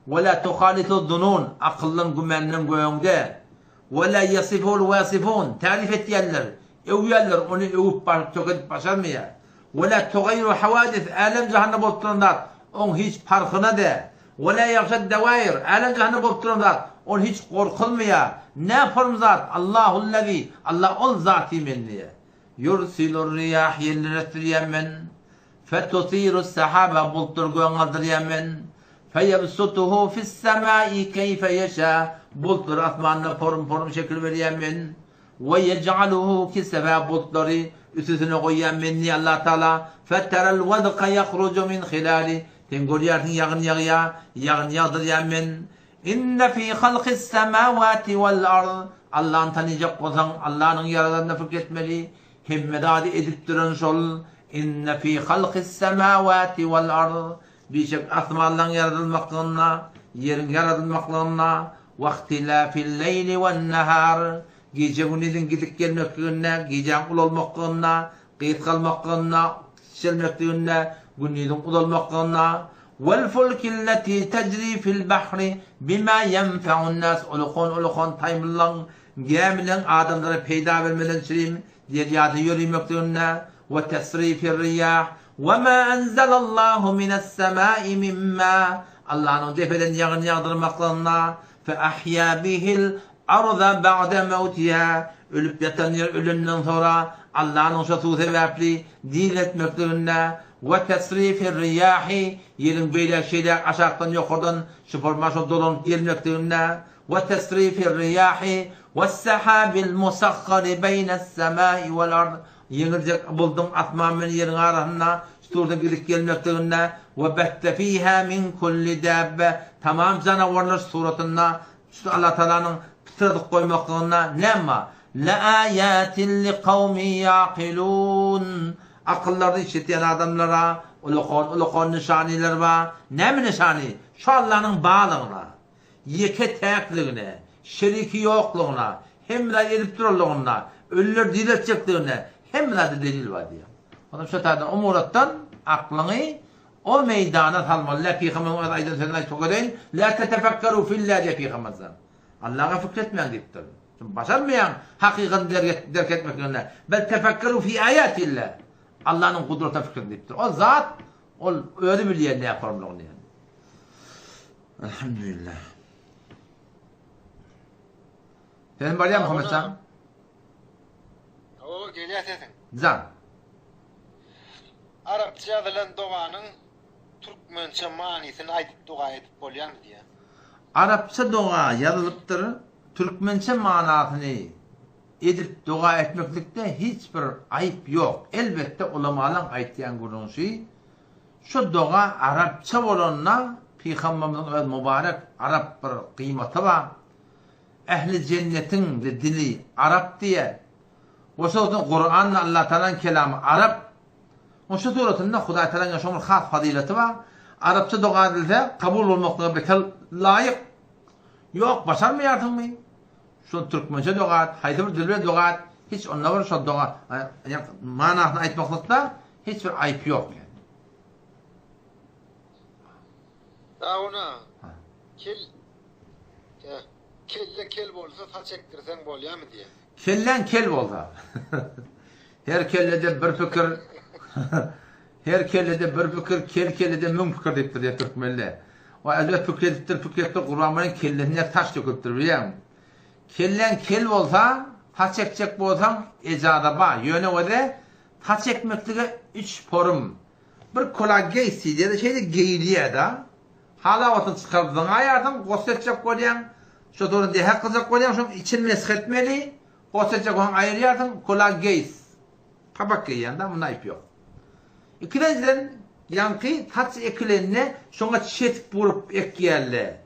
Ve la tuhalitu dunun akıllan gümenlen göýünde. Ve la yasiful wasifun tarif etýärler. Ewyerler onu ewip töküp başarmaýar. Ve la tughayyiru hawadis alam cehennem bolup turandar. On hiç farkyna da. Ve la yagşad dawair alam cehennem bolup turandar. On hiç korkulmaýar. Ne yaparım zat? Allahu'l-lezî. Allah ol zati menniye. Yursilur riyah yelleretir yemen. Fetutiru sahaba bultur göğandır yemen. Feyebsutuhu fis-semâi keyfe yeşâ. Bultur asmanına forum şekil ver yemen. Ve yec'aluhu kisebe bultları üstüne koyyan menni Allah Teala. Fetterel vedka yahrucu min hilali. Ten görüyorsun yağın yağdır yemen. İnne fî halqis semâvâti vel ard. Allah'ın tanıyacak olsan Allah'ın yaralarına fikretmeli. Himmedadi edip duran şol. İnne fî halqis semâvâti vel ard. Birçok asmanların yaratılmaklığına, yerin yaratılmaklığına, vaktilâfil leyli ven nehar. Gece gündüzün gidip gelmekliğine, gece kul olmaklığına, kıyıt kalmaklığına, çelmekliğine, gündüzün kul olmaklığına. وَالْفُلْكِ الَّتِي تَجْرِي فِي الْبَحْرِ بِمَا يَنْفَعُ النَّاسِ Olukon taymılan, gemilen adamlara peyda vermeden süreyim, deryada yürümekliğine, وَتَسْرِيفِ الرِّيَاحِ وَمَا أَنْزَلَ اللّٰهُ مِنَ السَّمَاءِ مِمَّا Allah'ın defeden yağını yağdırmaklarına فَأَحْيَا بِهِ الْأَرْضَ بَعْدَ مَوْتِهَا Ölüp yatan yer ölümden sonra Allah'ın şatı sebepli dil etmeklerine وَتَسْرِيفِ الرِّيَاحِ Yerin böyle şeyler aşağıdan yukarıdan şıpırmaşa dolanıp gelmeklerine وَتَسْرِيفِ الرِّيَاحِ وَالسَّحَابِ الْمُسَخَّرِ بَيْنَ السَّمَاءِ وَالْأَرْضِ Yenilecek buldum atmamın yerin arasında Şurada gidip gelmeklerine وَبَتَّ ف۪يهَا مِنْ كُلِّ دَابَّ Tamam canavarlar suratına Allah Teala'nın pıtırdık koymaklarına nema لَآيَاتٍ لِقَوْمٍ يَعْقِلُونَ Akıllarda işleyen adamlara ulukon nişaniler var. Ne mi nişani? Şu Allah'ın bağlığına, yeke tekliğine, şeriki yokluğuna, hemle edip dururluğuna, ölüler diletecekliğine, hemle de delil var diye. Onun şu tarzdan umurattan aklını o meydana salmalı. La peygamberin aydan sözüne çok edin. La tetefekkeru fillah diye peygamberden. Allah'a fikretmeyen deyiptir. Şimdi başarmayan hakikaten derk etmeklerine. Bel tefekkeru fi ayatillah. Allah'ın kudretine fikret deyiptir. O zat o öyle biliyor ne yaparım onu yani. Elhamdülillah. Sen var ya Muhammed sen? O geliyor sesin. Zan. Arapça yazılan duanın Türkmençe manisini aytıp dua edip bolyan diye. Arapça dua yazılıptır. Türkmençe manasını edip dua etmeklikte hiçbir ayıp yok. Elbette ulamaların aytlayan gurunsu şu dua Arapça olanına Peygamberimizin mübarek Arap bir kıymeti var. Ehli cennetin de dili Arap diye. O sözün Kur'an'la Allah Teala'nın kelamı Arap. O şu suretinde Huday Teala'nın yaşamın has fazileti var. Arapça dua edilse kabul olmakla betel layık. Yok başarmayardın mı? Şu Türkmençe dua et, haydi bir dilbe dua et. Hiç onunla var şu dua. Yani manasını aytmaklıkta hiçbir ayıp yok yani. Daha ona kelle kel bolsa saç ektirsen bolya mı diye. Kellen kel bolsa. Her kellede bir fikir her kellede bir fikir, kellede mün fikir deyiptir ya Türkmenler. O elbet fikrettir Kur'an'ın kellerine taş döküptür biliyor Kellen kel bolsa, taş ekecek bolsan ecada ba. Yöne o da taş ekmeklige 3 porum. Bir kolak geysi diye de şeyde geyliye da. Hala otun çıkardığın ayardın, göstercek koyan. Şu doğru diye hak kızak koyan, şu için mesketmeli. Göstercek koyan ayırıyordun, kolak geys. Kabak giyen de bunda ip yok. İkinciden yankı taç ekilenine şuna çetik vurup ekiyerle.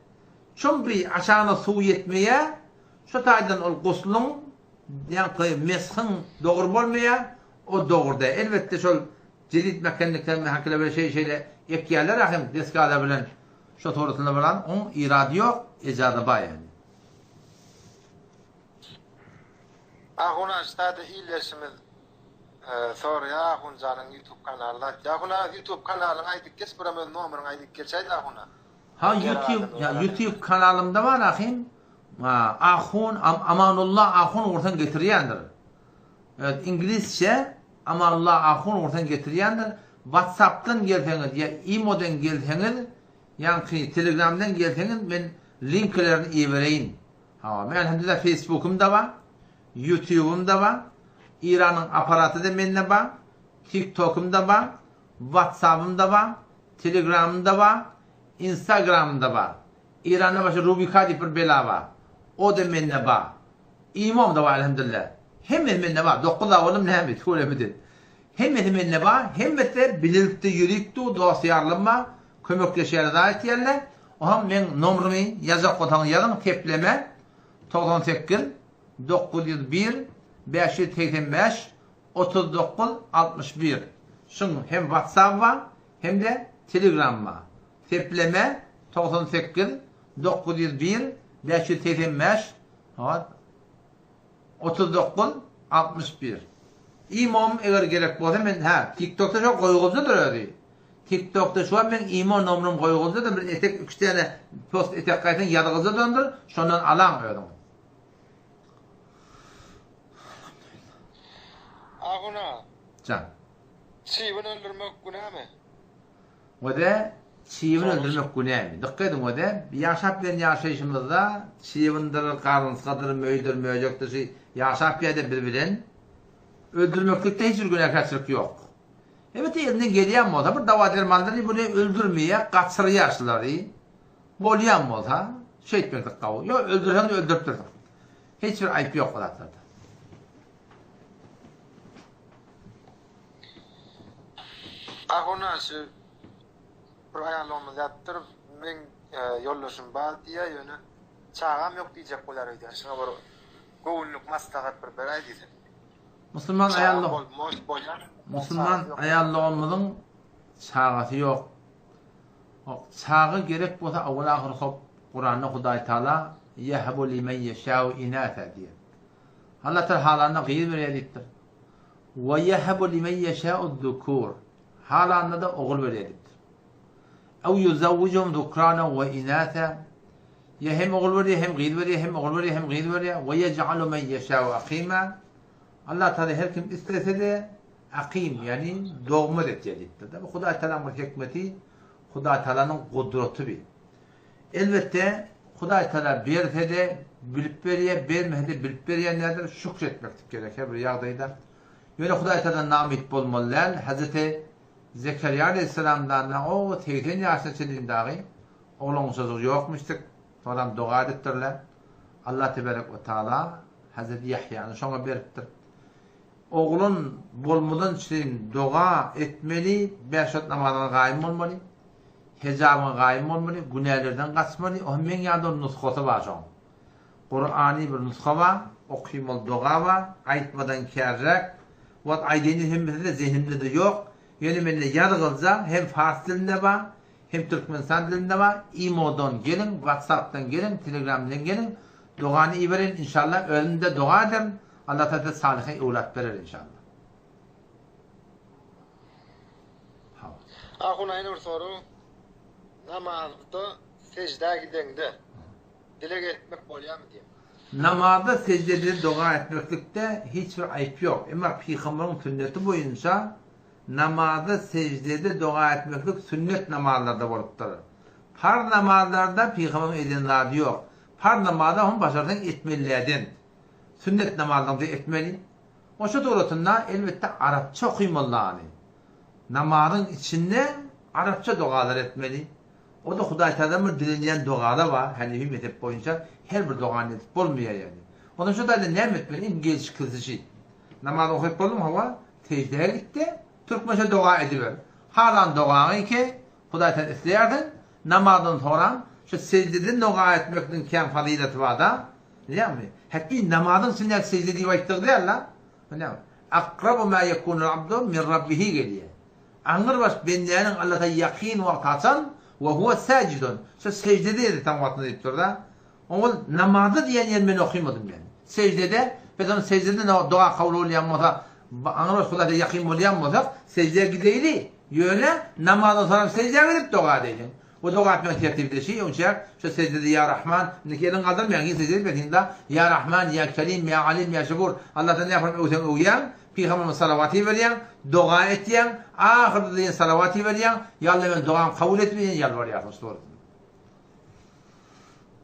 Çünkü aşağına su yetmeye şu taydan ol guslun yankı meskin doğru olmaya o doğru da. Elbette şu cirit mekanlikten hakile böyle şeyle ekiyerler ahim deskala bilen şu torusunda bilen on iradı yok ecadı ba yani. Ahuna işte iyileşimiz sonra ya Ahuncanın YouTube kanalına. Ya Ahuna YouTube kanalına aydık geç buramın numarını aydık geçeydi Ahuna. Ha YouTube kanalımda var ahim. Ahun Amanullah Ahun ortadan getiriyendir. Evet İngilizce Amanullah Ahun ortadan getiriyendir. WhatsApp'tan gelseniz ya imo'dan gelseniz yani Telegram'dan gelseniz ben linklerini iyi vereyim. Ha ben elhamdülillah Facebook'umda var. YouTube'umda var. İran'ın aparatı da benimle var. TikTok'umda var. WhatsApp'ımda var. Telegram'ımda var. Instagram'da var. İran'da başka Rubika diye bir bela var. O da benimle var. İmam'da var elhamdülillah. Hem benimle var. 9 oğlum ne hem söylemedi. Hem benimle var. Hem de bilirdi, yürüktü, dosyarlanma, kömekleşerler da ihtiyarlar. Ohan men nomrumy yazak gotaň ýazan tepleme 98 901 585 39 61. Şun hem WhatsApp var hem de Telegram var. Tepleme 98 901 585 39 61. İmam eger gerek bolsa men TikTok'ta çok koyguzu duradi. TikTok'ta şu an men imam nomrum koyguzu da bir etek 3 tane post etek kaytan yadıgızı döndür. Şondan alan ödüm. Aguna. Can. Çiğini öldürmek günah mı? Ve de çiğini öldürmek günah mı? Dikkat edin ve de yaşap bilen yaşayışımızda çiğindir, karnısıdır, möydürmeyecektir. Yaşap bilen birbirinin öldürmeklikte hiçbir günahkarçılık yok. Evet elinden geliyen olsa bir dava dermanları bunu öldürmeye, kaçırıyarsılar. Bolyan olsa şey etmektik kavu. Yok öldürsen de öldürttürdük. Hiçbir ayıp yok olatlarda. Aguna şu bir ayarlamamız yaptırıp men yollaşım bağlı diye yönü çağam yok diyecek olar öyle. Şuna bir goğulluk maslahat bir beray diyecek. Müslüman ayarlığımızın çağatı yok. Çağı gerek bolsa awal ahir hop Kur'an'da Hudaý Taala yahbu limen yeşâ'u inâtha diye. Allah Teala halanda gıyır veriyediktir. Ve yahbu limen yeşâ'u zukûr. Halanda da oğul veriyediktir. Ev yuzavvucum zukrâna ve inâtha. Ya hem oğul veriyor hem gıyır veriyor hem oğul veriyor hem gıyır veriyor. Ve yec'alu men yeşâ'u akîmâ. Allah Teala her kim istese de akim yani doğma edecektir. Tabi Hudaý Taala'nın hikmeti, Hudaý Taala'nın kudreti bir. Elbette Hudaý Taala berse de bilip beriye, bermese de bilip beriye nedir? Şükretmek gerekir bir ýagdaýda. Ýöne Hudaý Taala'dan namit bolmalylar. Hazreti Zekeriya aleyhisselamdan o 80 ýaşa çylyndagy oğlan sözü ýokmuşdyk. Sonra dua etdirler. Allah tebarek ve Taala Hazreti Yahya'ny şoňa beripdir. Oğlun bolmadan için dua etmeli, 5 vakit namazyna gaýym bolmaly, hejabyna gaýym bolmaly, günälerden gaçmaly. O men ýa-da nusxasy bar şoň. Qur'any bir nusxa bar, okuymaly dua bar, aýtmadan kärrek, wat aýdyny hemmesi de zihnimde de ýok. Ýöne mende ýadygylja hem fars dilinde bar, hem türkmenistan dilinde bar. Imodan gelin, WhatsApp'tan gelin, Telegram'dan gelin. Duany iberin inşallah önünde dua edin. Allah Teala salih evlat verir inşallah. Aguna ýene bir soru. Namazda secdeye gidende dilek etmek bolýarmy diýip. Namazda secdede dua etmeklikte hiçbir ayıp yok. Ama Peygamber'in sünneti boyunca namazda secdede dua etmeklik sünnet namazlarda bolupdyr. Par namazlarda Peygamber'in edinleri yok. Par namazda hon başardan etmeliydin. Sünnet namazlarında etmeli. O şu doğrultusunda elbette Arapça okuymalı. Namazın içinde Arapça dualar etmeli. O da Hudaý Taala'nın dilinýän dualar var. Hanefi mezhep boyunca her bir duany edip bolmaýar yani. Onun şu da ne etmeli? İngilizce kılıcı. Namaz okuyup bolum hava tecdeye gitti. Türkmençe dua ediver. Halan duany ki Hudaý Taala isleýärdin. Namazdan sonra şu secdeden dua etmekden kän fazileti var da. Değil Hakkı namazın sünnet secde diye vakttir değil la. Akrabu ma yekunul abdu min rabbihi geliyor. Anlar baş bendenin Allah'a yakin vaktasan ve huve sacidun. Şu secdede de tam vaktinde deyip da. O namazda diyen yer ben okuymadım yani. Secdede ve secdede dua kavlu olayan olsa anlar baş Allah'a yakin olayan olsa secdeye gideydi. Yöne namazdan sonra secdeye gidip dua edeceksin. Bu dua etmek tertibli şey. Onun için şu secdede ya Rahman, neki elin kaldırmayan ki secdede etmediğinde ya Rahman, ya Kerim, ya Alim, ya Şukur. Allah'tan ne yaparım uyan, Peygamber'in salavatı veriyen, dua etiyen, ahirde deyin salavatı veriyen, ya Allah ben duam kabul etmeyen yalvarıyordum. Doğru.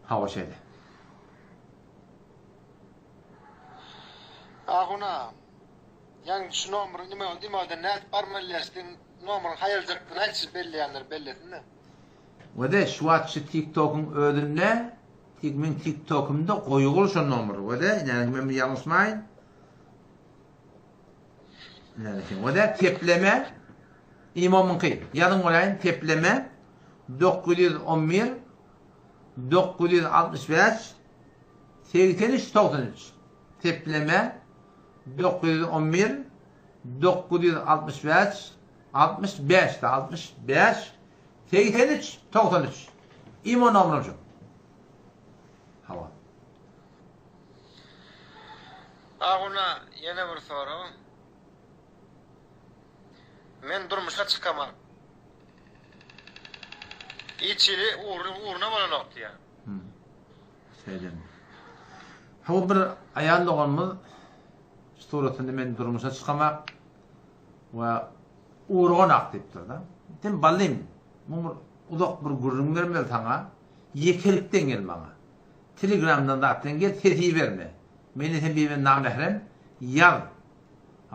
Hava şeyde. Aguna yani şu nomru nime oldu mu da net parmallaştın nomru hayaljaktın hiç belleýänler bellesin de. Ve de şu an şu TikTok'un ödünde men TikTok'umda koyugul şu nomru. Ve de yani men yanlışmayın. Ve de tepleme imamın kıyım. Yadın olayın tepleme 911 965 83 93. Tepleme 911 965 65 da 65 83 93. İmo numaram şu. Hava. Ağuna yine bir soru. Men durmuşa çıkamam. İçili uğruna bana nokta ya. Söyledim. Hava bir ayağında olmaz. Suratında men durmuşa çıkamak ve uğruğun aktiftir da. Dem ballayım. Mumur uzak bir gurrun vermel sana. Yekelikten gel bana. Telegram'dan da atın gel, tetiği verme. Meni sen bir namahrem yal.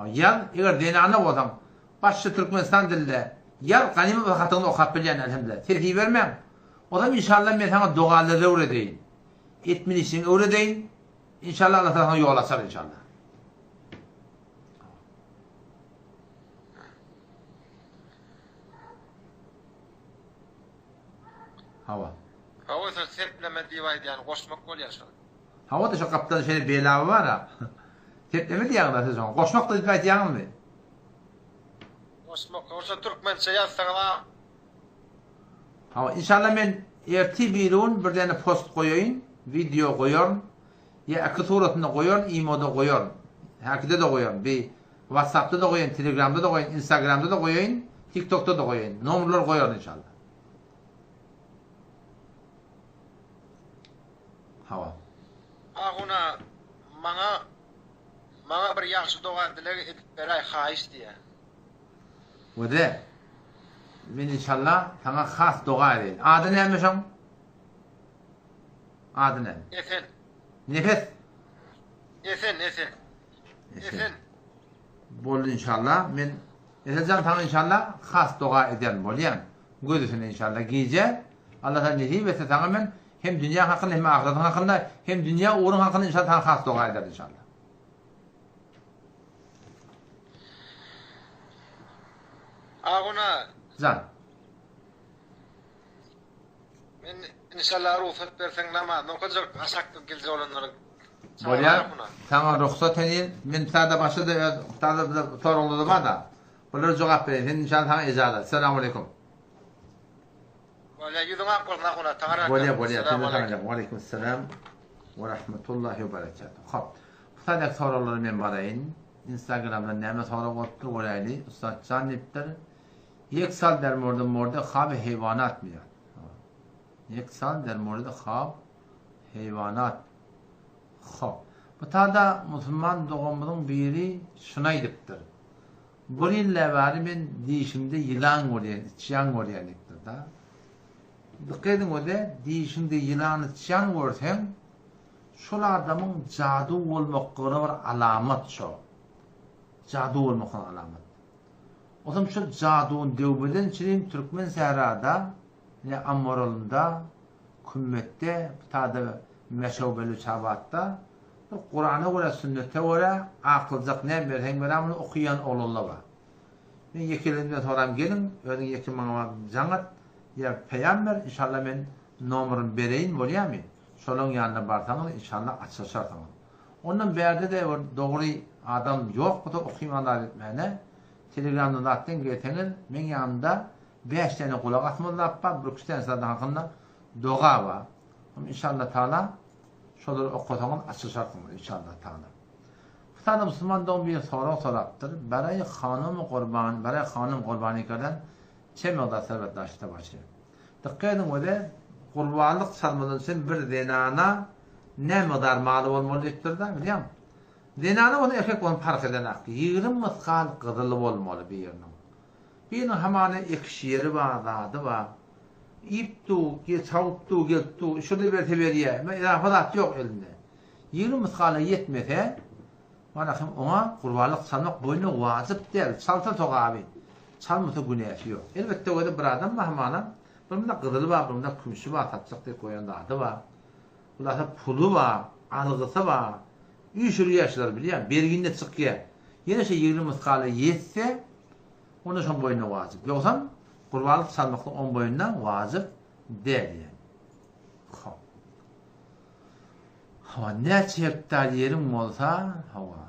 Yal, eğer denana olsam, başka Türkmenistan dilde yal kanimi vakatını okuyup bilen elhamdülillah. Tetiği vermem. O zaman inşallah ben sana doğallığı öğreteyim. Etmin işini öğreteyim. İnşallah Allah sana yol açar inşallah. Hava. Hava serpleme divaydı yani koşmak gol yaşa. Hava da şu kaptan şeyde belavı var ha. Tepleme diyen da sen. Koşmak da divaydı diyen mi? Koşmak olsa Türkmençe yazsana. Hava inşallah ben erti bir tane post koyayım, video koyuyorum. Ya akı suratını koyuyorum, imoda koyuyorum. Hakide de koyuyorum. Bir WhatsApp'ta da koyuyorum, Telegram'da da koyuyorum, Instagram'da da koyuyorum, TikTok'ta da koyuyorum. Numaralar koyuyorum inşallah. Hava. Ağuna bana bir yaxşı doğa dilek edip beray xahiş diye. Ve de ben inşallah sana khas dua edeyim. Adı neymiş o? Adı ne? Esen. Nefes. Esen. Bol inşallah. Ben edeceğim sana inşallah khas dua ederim. Bolyam. Gözüsüne inşallah giyece. Allah'tan nefis ve sana ben hem dünya hakkında hem ahiret hakkında hem dünya uğrun hakkında inşallah sana khas dua eder inşallah. Ağuna Can. men inşallah ruhsat bersen namaz okuyacak aşak gilce olanları. Bolyam sana ruhsat edin. Ben sada başladı soruldu da. Bunları cevap verin. İnşallah sana icazet. Selamun aleyküm. Bolyam yüzün akbarına ağuna tanırak. Bolyam. Aleyküm selam ve rahmetullahi ve berekatuhu. Hop. Bu sadece soruları men barayın. Instagram'da neme soru ottur oraylı. Ustad Can Nipter. یک سال در مورد خواب حیوانات میاد. یک سال در مورد خواب حیوانات. خب. Bu tada Müslüman doğumuzun biri şuna gidiptir. Bu yıllar ben değişimde yılan oluyor, çiyan oluyorliktir da. Dikkat edin o da değişimde yılanı çiyan olursan şu adamın cadu olmakına bir alamet şu. Cadu olmakına alamet. O zaman şu cadun devbeden için Türkmen Sehra'da, ne Amoral'ında, Kümmette, tada Meşevbeli Çabat'ta, Kur'an'a göre, sünnete göre, akılcak ne verhen veramını okuyan olurlar var. Ben yekilimden soram gelin, öyle yekim bana zanat, ya peygamber, inşallah ben numarını vereyim, oluyor mu? Solun yanına barsanız, inşallah açılırsanız. Onun berde de doğru adam yok, bu da okuymanlar etmeyene, Telegram'da attın geçenil, men yanımda 5 tane kulak atmalar var, bir 2 tane zaten hakkında doğa var. Ama inşallah Teala şöyle okutanın açılışarsınız inşallah Teala. Bu tane Müslüman doğum bir soru soraptır. Barayı hanım kurbanı kadar çe miqdar servetlaştı başlıyor. Dikkat edin o da kurbanlık salmadan için bir denana ne miqdar malı olmalıdır da biliyor musun? Denana onu erkek onu fark eden hakkı. 20 mıskal kızılı olmalı bir yerinin. Birinin hemen ekşi yeri var, adı var. İptu, çavuttu, gettu, şurada bir teberiye. İrafadat yok elinde. 20 mıskala yetmese, ona kurbanlık salmak boyuna vacip değil. Çalsa çok abi. Çalmasa günahı yok. Elbette o da bir adam var hemen. Bunun kızılı var, bunun kümüşü var, tatacak diye koyan da adı var. Bunun pulu var, algısı var. 3 yıl yaşlar biliyor, berginde çıkıyor. Yine 20 mıskala yetse, onu son boyuna vacip. Yoksa kurbanlık salmakta 10 boyundan vacip değil yani. Hop. Hava ne hektar yerim olsa hava.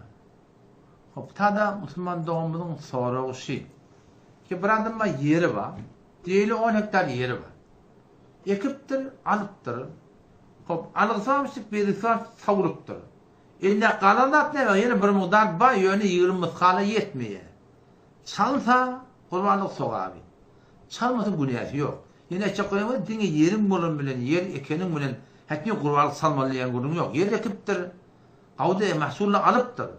Hop tada Müslüman doğumumuzun soruğu şey. Ki bir adamma yeri var. Diyelim 10 hektar yeri var. Ekiptir, alıptır. Hop alıqsamıştık birisi var savruptır. İlle qalanat ne var? Yine bir mudan bay yönü 20 qala yetmeye. Çalsa qurbanlık soğabi. Çalmasa günahı yok. Yine çakıyımı dini yerin bulun bilen, yer ekenin bilen hakki qurbanlık salmalıyan günün yok. Yer ekiptir. Qavda mahsulla alıptır.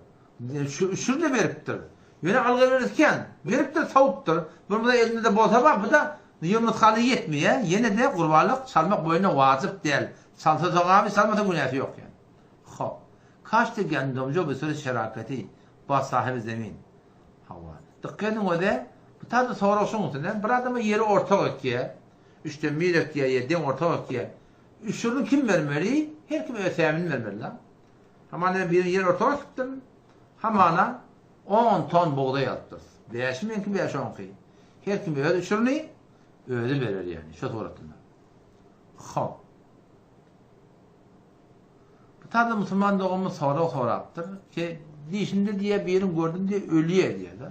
Şurada veriptir. Yine algı verirken veriptir savuptur. Burada elinde bolsa bak bu da 20 qala yetmeye. Yine de qurbanlık çalmak boyuna vacip değil. Çalsa soğabi salmasa günahı yok yani. Hop. Kaçtı gandımcı bir sürü şerakati bas sahibi zemin. Hava. Tıkkının o da bu tadı sorusun üstüne bir adamı yeri orta ötkiye işte mil ötkiye yedin orta ötkiye şunu kim vermeli? Her kim ötemin vermeli lan. Ama bir yer orta ötktün hamana 10 ton buğday attır. 5 min ki 5 10 ki. Her kim öde şunu öde verir yani. Şu soratında. Hop. Tadı Müslüman doğumu soraktır ki dişinde diye birini gördüm diye ölüye diye de.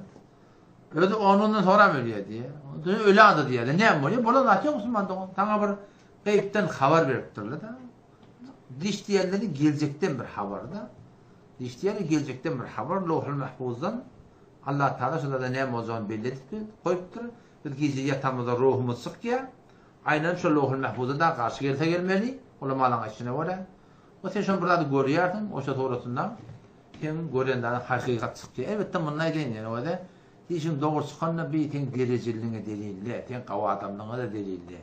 Öyle onundan sonra mı ölüye diye. Ölü adı diye de. Ne oluyor? Bunu anlatıyor Müslüman doğum. Sana bir kayıptan haber veriptirler da. Diş diyenleri gelecekten bir haber da. Diş diyenleri gelecekten bir haber. Lawhul Mahfuz'dan Allah Teala şurada ne olacağını belli koyuptur. Biz gece yatağımızda ruhumuz sık ya. Aynen şu Lawhul Mahfuz'a da karşı gelse gelmeli. Ulamaların içine var ya. O sen şunu burada görüyordun, o şey doğrusunda. Sen görüyenden hakikat çıkıyor. Evet, bununla değil yani o da. Dişin doğru çıkanla bir ten dereceliğine delille, ten kava adamlığına da delille,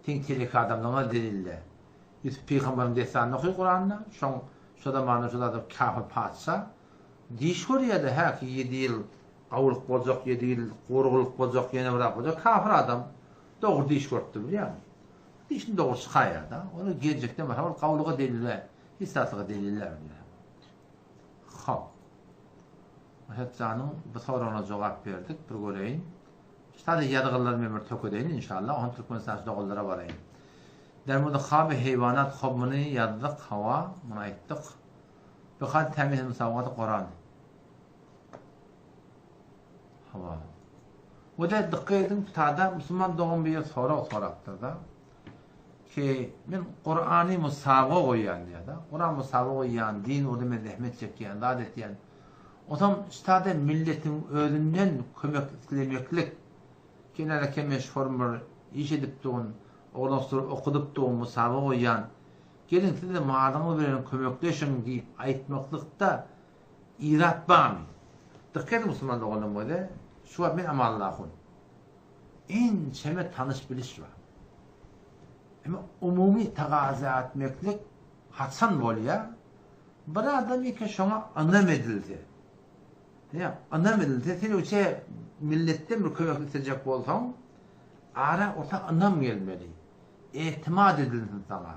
ten telik adamlığına da delille. Yusuf Peygamber'in destanını okuyor Kur'an'da. Şu zamanı şu da kafir patsa. Diş koruyor da ha ki 7 yıl kavurluk olacak, 7 yıl koruluk olacak, yine bırak olacak. Kafir adam doğru diş korktu biliyor musun? Dişin doğru çıkıyor da. Onu gelecekten var. Kavurluğa delille. İstatlığa deliller diyor. Hop. Hepsinin bu soruna cevap verdik. Bir göreyim. Sadece yadığılarımı bir tökedeyin inşallah. Onun Türkmenistan doğullara varayım. Dermudda xabi heyvanat xobmunu yazdık hava. Buna ettik. Bıxad temiz musavatı Kur'an. Hava. Bu da dikkat edin tutada Müslüman doğum bir soraktır da. Ki men Kur'an'ı musabıqa koyan diye da. Kur'an musabıqa koyan, din orada zahmet çekiyen, adet yani. O zaman işte milletin özünden kömeklemeklik kenara kemeş formül iş edip doğun, oradan sonra okudup doğun musabıqa koyan. Gelin size mağadamı veren kömekleşin deyip aytmaklıkta irat var mı? Dikkat Müslüman doğanım bu da. Şu an ben amallahun. En çeme tanış biliş var. Ama umumi taqaza etmeklik hatsan oluyor. Bir adam ki şuna anlam edildi. Ya anlam edildi. Sen uçe milletten bir kömek isteyecek olsan ara orta anlam gelmeli. İhtimad edilsin sana.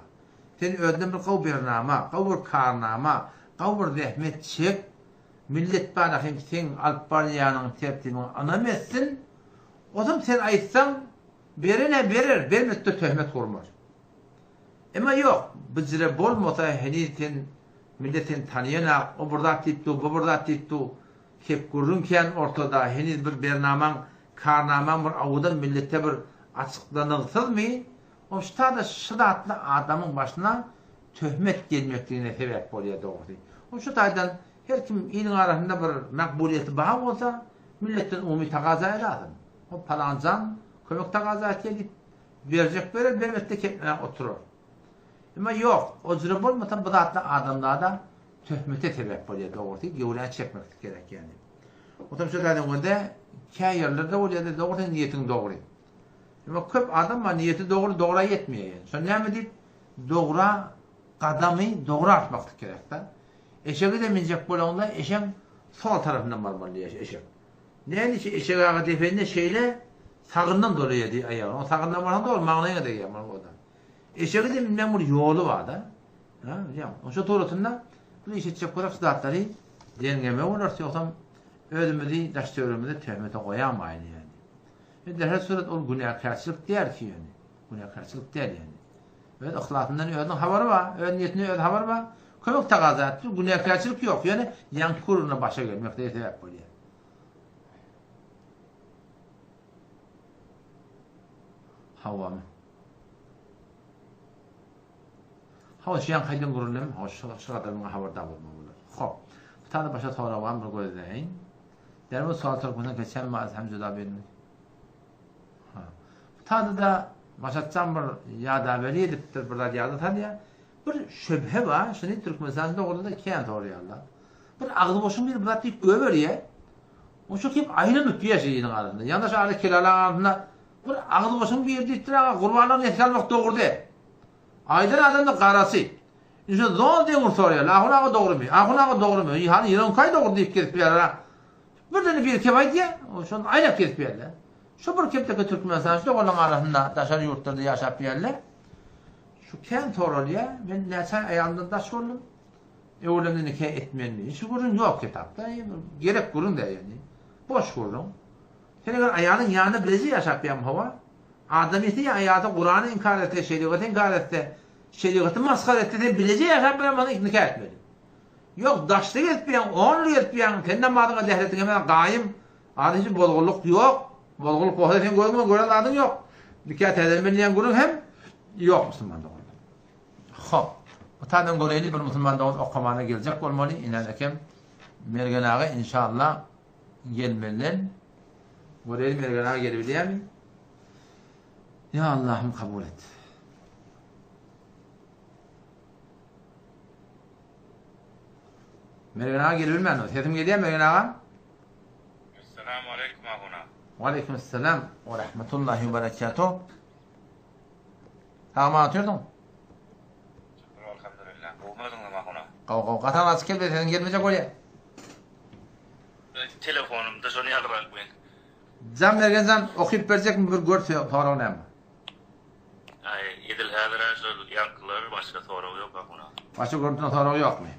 Sen ödün bir kavbirnama, kavbir karnama, kavbir zahmet çek. Millet bana hem sen alparyanın tertibini anlam etsin. O zaman sen aytsan berine verir, vermekte töhmet kurmaz. Ama yok, bizre bolmasa henitin milletin tanıyana, o burada tiptu, bu burada tiptu, hep görünken ortada heniz bir bernaman, karnaman bir avudan millete bir açıklanırsız mı? O işte da şıdatlı adamın başına töhmet gelmekliğine sebep oluyor doğru. O şu taydan her kim iyinin arasında bir makbuliyeti bağ olsa milletin umumi taqaza lazım. O palancan kömek taqaza edip verecek verir, vermekte kendine oturur. Ama yok, o cürü bolmasa bu da adamlarda töhmete sebep oluyor doğru değil, gevlen çekmek gerek yani. O tabi şöyle önde, kâ yerlerde oluyor da doğru niyetin doğru. Ama köp adam var niyeti doğru yetmiyor yani. Sonra ne mi deyip doğru kadami doğru atmak gerek de. Eşeği de minecek bolağında eşek sol tarafından varmalıyor eşek. Ne için eşek ağa defende şeyle sağından dolayı diye ayağı. O sağından varan da olmağına da yaman o da. Eşeği de bilmem bir yolu var da. Ha, hocam. O şu doğrultusunda bu işe çekkorak sıdatları dengeme olursa yoksa ölümüzü, daştörümüzü töhmete koyamayın yani. Ve her suret o günahkarçılık der ki yani. Günahkarçılık der yani. Öz ihlasından özüň habary bar, öz niyetine öz habary bar. Kömek taqaza etdi, günäkärçilik ýok. Ýani ýan kuruny başa gelmekde sebäp bolýar. Hawamy. Hawa şeýan haýdan gurulem, hawa şu gadarmyň habardar bolmagy bolar. Hop. Tada başa torawan bir gözleýin. Derme sual tarapyndan geçen maz hem juda bermek. Ha. Tada da başatçan bir ýada beri edipdir, birler ýada taýýa. Bir şübhe var, şuny Türkmenistan dogruda da kent orýarlar. Bir agly boşun bir pratik göberýär. O şu kim aýrylyp ýaşaýyň arasynda. Ýanda şu ala kelalar arasynda bir agly boşun bir ýerde ittirä gurbanlaryny esgalmak dogrudy. Aýdan adamda garasy. Şu zon diýip sorýar. Ahuna dogrumy? Ahuna dogrumy? Ýani ýerin kaý dogry diýip gelip ýarar. Birden bir kim aýdy? O şonu aýlap gelip ýerler. Şu bir kepdeki Türkmenistan'da olan arasında daşary ýurtlarda ýaşap ýerler. Şu kent oralya ben näçe aýandan daş boldum. Öwlemde nikah etmenli. Şu gurun ýok kitapda. Gerek gurun da ýani. Boş gurun. Seni gar aýanyň ýanyna bilezi ýaşap ýam hawa. Adamyety aýaty Qur'any inkar etdi, şeriaty inkar etdi. Şeriaty maskar etdi de bilezi ýaşap bana nikah etmeli. Ýok daşda etmeýän, only etmeýän, senden madyga dehretine men gaýym. Adysy bolguluk ýok. Bolguluk bolsa sen görme, gören adyň ýok. Nikah edilmeýän gurun hem ýok musulmanda. Hop. Otadan goreýli bir musulmanda okamana geljek bolmaly. Inanakam mergen ağa inşallah gelmeliler. Goreýli mergen ağa gelip diýärmi? Ya Allah'ım kabul et. Mergen ağa gelbilmän. Sesim gelýär mergen ağa? Assalamu alaikum ahuna. Wa aleykümselam ve rahmetullahi ve berekatuh. Tamam atıyordun. Şükür elhamdülillah. Olmadın mı ahuna? Qaw qatan açık keldi, sen gelmeyecek olya. Telefonumda şonu yalırak ben. Zam bergen zam okuyup berjek mi bir gör soraw näme? Ay, edil hadira şu yankılar başka soru yok ahuna. Başka görüntüne soraw ýokmy?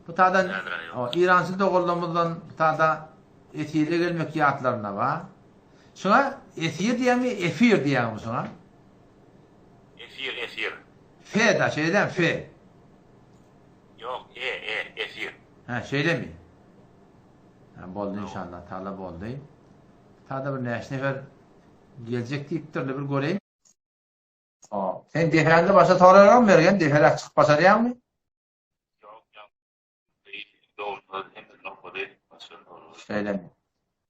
Bu tadan o İransy dogullamyzdan tada etiyile gelmek ýatlaryna ba. Şuna etir diýärmi, efir diýärmi şuna? Efir. F da şeyden F. Yok, efir. Ha şeýle mi? Ha boldy inşallah, taala boldy. Tada bir näşnefer geljek diýipdir bir göreýin. O, sen deferende başa toraýan bergen, deferak çykyp başarýarmy? Yok. Doğru, hem de noktada başka soru. Şeýle mi?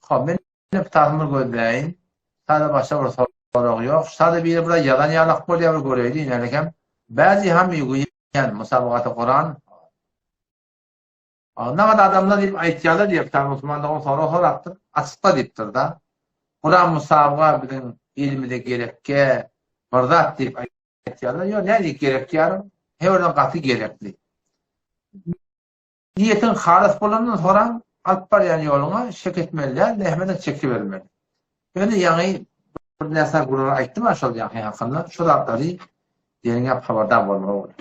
Hop, men tahmir gözleýin. Tada başa bir soraw ýok. Sada bir bura yalan ýalyk bolýar göreýdi, inanakam. Bäzi hem ýugyň musabaгаty Qur'an. Nagat adamlar diýip aýtýarlar diýip Musulmanlygyň soraw açykda diýipdir da. Qur'an musabaga biziň ilmide gerekke birdat diýip aýtýarlar. Ýok, näde gerek ýar? Hewerden gaty gerekli. Niýetin halis bolandan soraň alyp barýan ýoluňa şek etmeliler, lehmeden çekip bermeli. Yani ýaňy bir näse gurur aýtdym aşal ýaňy hakynda. Şu zatlary diýen ýap habardar bolmaly.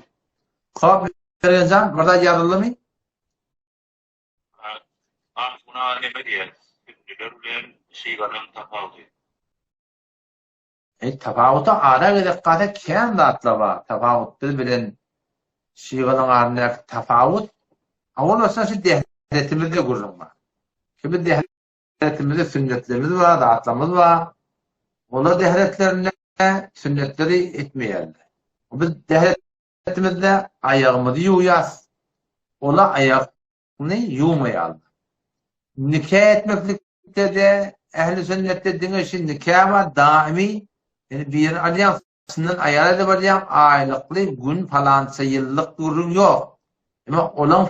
Hop, bergen birde ýarylmy? Ahuna nime diýer? Günler bilen şeýgadan tapawdy. Tapawuta ara gedekde kän zatlar bar. Tapawut bilen şeýgadan arnaky tapawut. Awol bolsa şu dehretimizde gurrun bar. Kimi dehretimizde sünnetlerimiz bar, zatlarymyz bar. Olar dehretlerine sünnetleri etmeýärler. Biz dehretimizde ayağımızı ýuýas. Ola aýakyny ýuwmaýarlar. Nikah etmeklikde de ehli sünnette diňeşi nikah wa daimi, yani bir alyansyndan aýara da barýan aýlykly gün falança ýyllyk gurrun ýok. Ama olan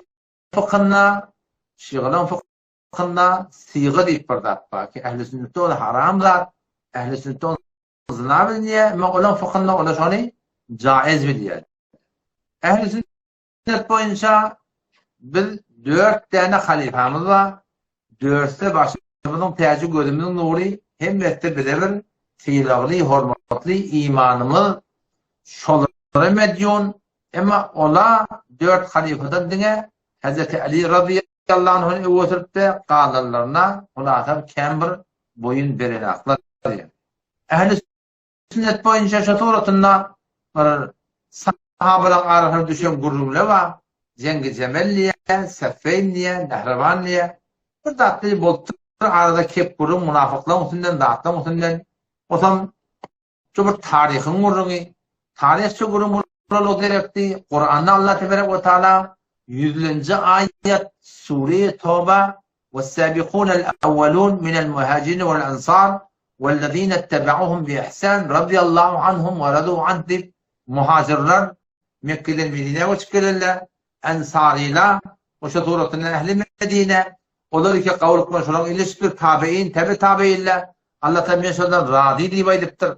fıkhına, şiğlan fıkhına siga diýip bir zat bar ki ehli sünnette ola haram zat, ehli sünnette ola zina bilýär, ama olan fıkhına ola şony jaiz bilýär. Ehli sünnet boýunça biz 4 tane halifamız bar. 4'te başımızın täze gözümüzün nury hemmette bilebilir, tylagly, hormatly imanymyz şolary medýun, emma ola 4 halifadan diňe Hazreti Ali radıyallahu anh'ın öwürtde galanlaryna ulata kembir boyun berenaklar. Ehli sünnet boýunça şu suratynda bir sahabalar arasında düşen gururlar var. Cengi Cemelliye, Seffeynliye, Nehrevanliye. Bir datlı boltu arada kep gurur münafıklar muhtemelen dağıtlar muhtemelen. O zaman şu bir tarihin gururunu, tarihçi gurur o gerekti. Kur'an'da Allah Tebarek ve Teala 100. ayet Sure-i Tevbe وَالسَّابِقُونَ الْأَوَّلُونَ مِنَ الْمُهَاجِرِينَ وَالْأَنصَارِ وَالَّذ۪ينَ اتَّبَعُهُمْ بِإِحْسَانٍ رَضِيَ اللّٰهُ عَنْهُمْ وَرَضُوا عَنْهُ. Muhacirler Mekke'den Medine'ye uçup gelirler. Ensariler o şaturatının ehli Medine. Onlar ki kavul konuşulan ilişkiler tabi'in, tabi'inler. Allah Teala şundan razı deyip ediptir.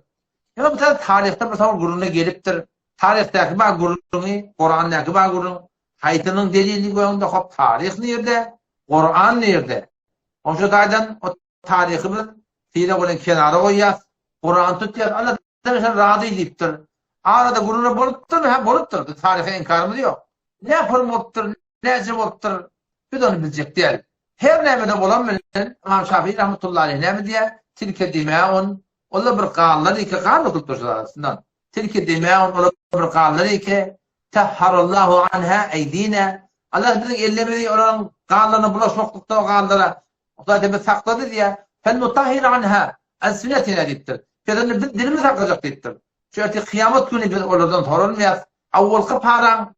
Yani bu tarihte mesela gururuna geliptir. Tarihteki bağ gururunu, Kur'an'daki bağ gururunu, hayatının delili koyunda hop tarih nerede? Kur'an nerede? O şekilde o tarihimiz fiile olan kenara koyacağız. Kur'an tutuyor. Allah Teala razı deyiptir. Arada gururuna boluptur mu? Boluptur. Tarihe inkarımız yok. Ne yapalım oluptur, ne acım oluptur. Bir de onu bilecek değil. Her nemede bulanmayan İmam Şafii rahmetullahi aleyh ne mi diye? Tilke dimâun. Ola bir kâlları ki kâllı tuttursun arasından. Tilke dimâun ola bir kâlları ki tehharallahu anha eydine. Allah dedik ellemedi olan kâllarını bulaşmaklıkta o kâllara. O da demek sakladı diye. Fel mutahhir anha. Elsinetine deyiptir. Dilimi saklayacak deyiptir. Şöyle kıyamet günü biz oradan sorulmayız. Avvalki paran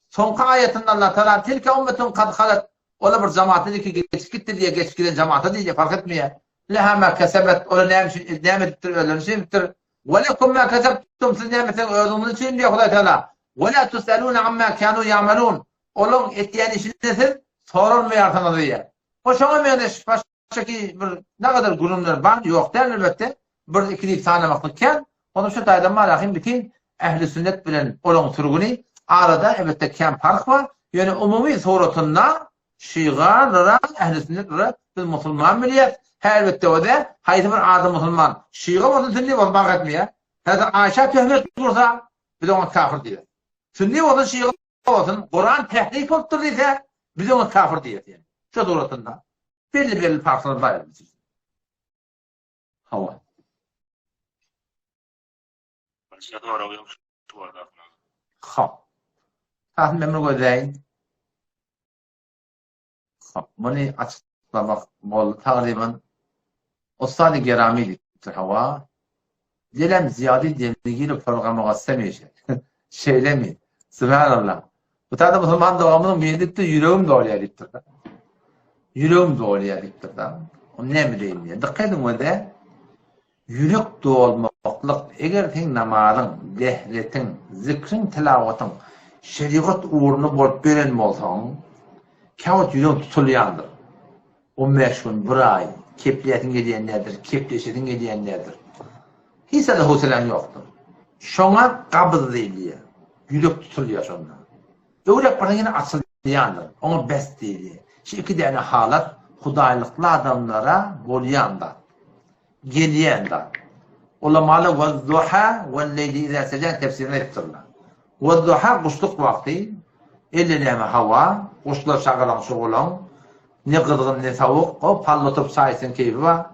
sonka ayetinde Allah Teala tilke ummetun kad halet. Ola bir cemaati dedi ki geç gitti diye geç giden cemaate diye fark etmiyor. Leha ma kesebet ola nimettir öldüğünü şeydir. Ve lekum ma kesebtum siz nimetin öldüğünü için diye Allah Teala. Ve la tuselûne amma kânû ya'melûn. Olun ettiğin işini siz sorulmuyor diye. O şuna meyleş baştaki bir ne kadar gururlar var yok der elbette. Bir iki tane vaktikken onu şu taydan malahim bütün ehli sünnet bilen olan turgunu arada elbette kem fark var. Yani umumi suratında Şii'lara ehli sünnetlere biz Müslüman milliyet. Elbette o da haydi bir adam Müslüman. Şii olsun sünni olsun fark etmiyor. Hatta Ayşe töhmet kursa biz ona kafir diyor. Sünni olsun Şii olsun Kur'an tehrif oldu ise biz ona kafir diyor. Yani. Şu suratında belli farklar var. Hava. Başka doğru oluyor şu arada. Hop. Tahmin memnun koyayım. Hop. Bunu açıklamak bol takriben Ustad-ı Gerami'dir hava. Dilem ziyade demliğiyle programı istemeyecek. Şeyle mi? Subhanallah. Bu tarzda Müslüman devamının mühendikte yüreğim doğruyadiptir. Yüreğim doğruyadiptir. O ne mi diyeyim diye. Dikkat edin o da yürek doğulmaklık eğer sen namazın, lehretin, zikrin, tilavatın şeriat uğrunu bolup beren bolsaň kağıt yüreğin tutulýandyr. 15 gün, bir ay kepliyetin gediyenlerdir, kepleşetin gediyenlerdir. Hiç de huselen yoktur. Şoňa qabız diýilýär. Yürek tutulýar şonda. Öwrek bir ýene açylýandyr. Oňa bes diýilýär. Şu iki däne halat hudaýlykly adamlara bolýandyr. Gelýändir. Ulamalar ve duha ve leyli izâ secen tefsirine ettirler. Ve duha kuşluk vakti, elleneme hava, kuşlar şakalan şoğulan, ne kızgın ne savuk, o pallatıp sayısın keyfi var.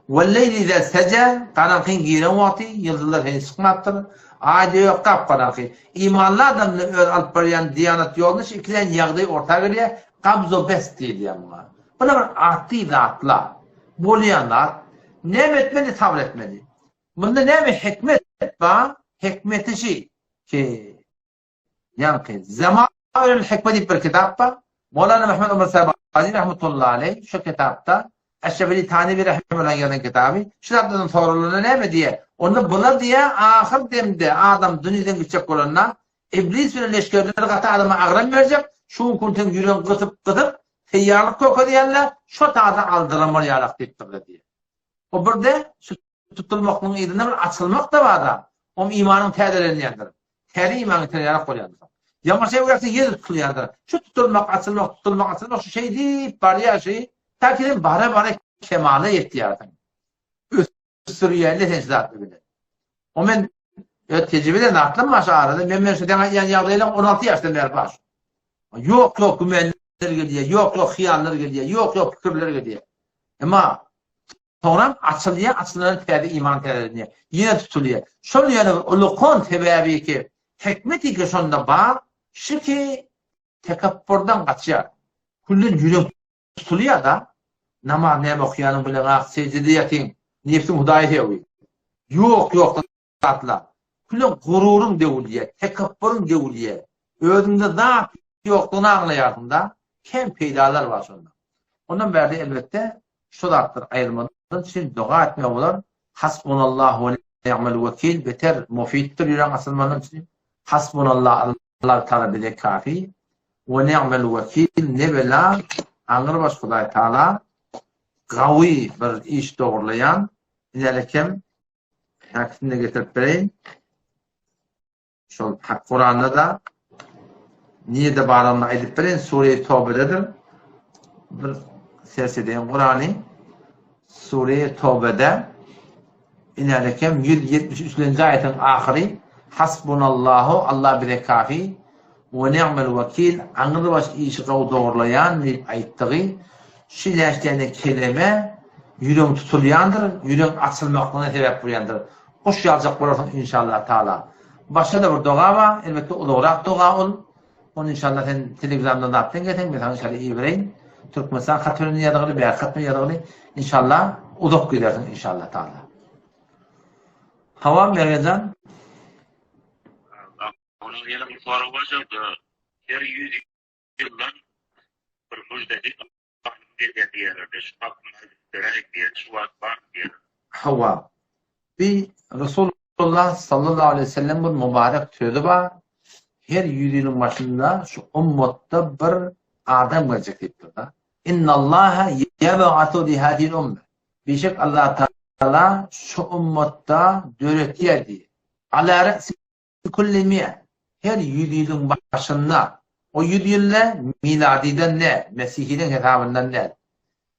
Ve leyli izâ secen, karanqin giren vakti, yıldızlar henüz çıkmaktır. Ayda yok kap karanqin. İmanlı adamını alıp barayan diyanet yolunu, ikiden yağdayı orta geliyor, kabzo best diye buna. Buna bir artı zatla, bolyanlar, ne etmeli, tavır etmeli. Bunda ne bir hikmet var? Hikmeti şey ki yani Zemal-ül Hikmet bir kitap var. Mevlana Mehmet Ömer Sabahani rahmetullahi aleyh şu kitapta Eşrefili Tanevi rahmetullahi yazan kitabı şu kitaptan sorulduğunda ne mi diye onu bula diye ahir demde adam dünyadan geçecek olanlar iblis ve leşkerleri kata adama ağram verecek şu kuntum yüreğin kıtıp teyyarlık koku diyenler şu tarzda aldıramalı yalak deyip diye. O burada şu tutulmaklığın idinde bir açılmak da var da o imanın tədələrini yandır. Təri imanın tədələri qoyandır. Yamaşa uğraqsa yer tutuluyandır. Şu tutulmak, açılmak şu şey deyip bariyer şey takidin bara kemale yettiyardır. Üstürü yerli tencidatlı bile. O men tecrübeden aklım var arada. Ben şu yan yağdayla 16 yaşta ver baş. Yok gümenler geliyor, yok hıyarlar geliyor, yok fikirler geliyor. Ama sonra açılan teyde iman teyde yine tutuluyor. Şol yani ulukon tebebi ki hikmeti ki sonda bar şu ki tekabbürden kaçıyor. Kullun yürek tutuluyor da namaz ne okuyanın bile secdede yatayım. Nefsim hudayet evi. Yok tatla. Kullun gururun devliye, tekabbürün devliye. Özünde zat yokluğunu anlayardında kem peydalar var sonunda. Ondan beri elbette şu zarttır ayırmadan için dua etmeye olur. Hasbunallahu ve ni'mel vekil beter mufittir yüren asılmanın için. Hasbunallah Allah Teala bile kafi ve ni'mel vekil ne bela Anırbaş Huday Teala gavi bir iş doğrulayan ilerlekem hakkında getirip vereyim. Şu Kur'an'da da niye de bağlamına edip verin Sure-i Tevbe'dedir. Bir ses edeyim Kur'an'ı Sure-i Tevbe'de ilerlekem 173. ayetin ahiri Hasbunallahu Allah bile kafi ve ni'mel vekil anırbaş işi doğrulayan deyip ayettiği şileştiğine kelime yüreğin tutulayandır, yüreğin açılmaklığına sebep buyandır. Hoş yazacak burasın inşallah Teala. Başka da bir dua var, elbette olarak dua ol. Onu inşallah sen Telegram'dan da yaptın getirin, mesela inşallah iyi vereyim. Türkmenistan katılını yadığını, bir katılını yadığını inşallah uzak gidersin inşallah Teala. Hava Mergecan? Onun yine bir soru başladı. Her 100 yıldan bir müjdeci diyorlar. Şu hakkında direkt diye, şu var diye. Hava. Bir Resulullah sallallahu aleyhi ve sellem bir mübarek sözü var. Her 100 yılın başında şu ümmette bir adam gelecek deyiptir da. İnnallaha yeb'atu li hadhihi ümme. Beşik Allah Teala şu ümmette dörettiği diye. Ala re'si kulli mi'e. Her 100 yılın başında o 100 yılla miladiden ne? Mesihiden hesabından ne?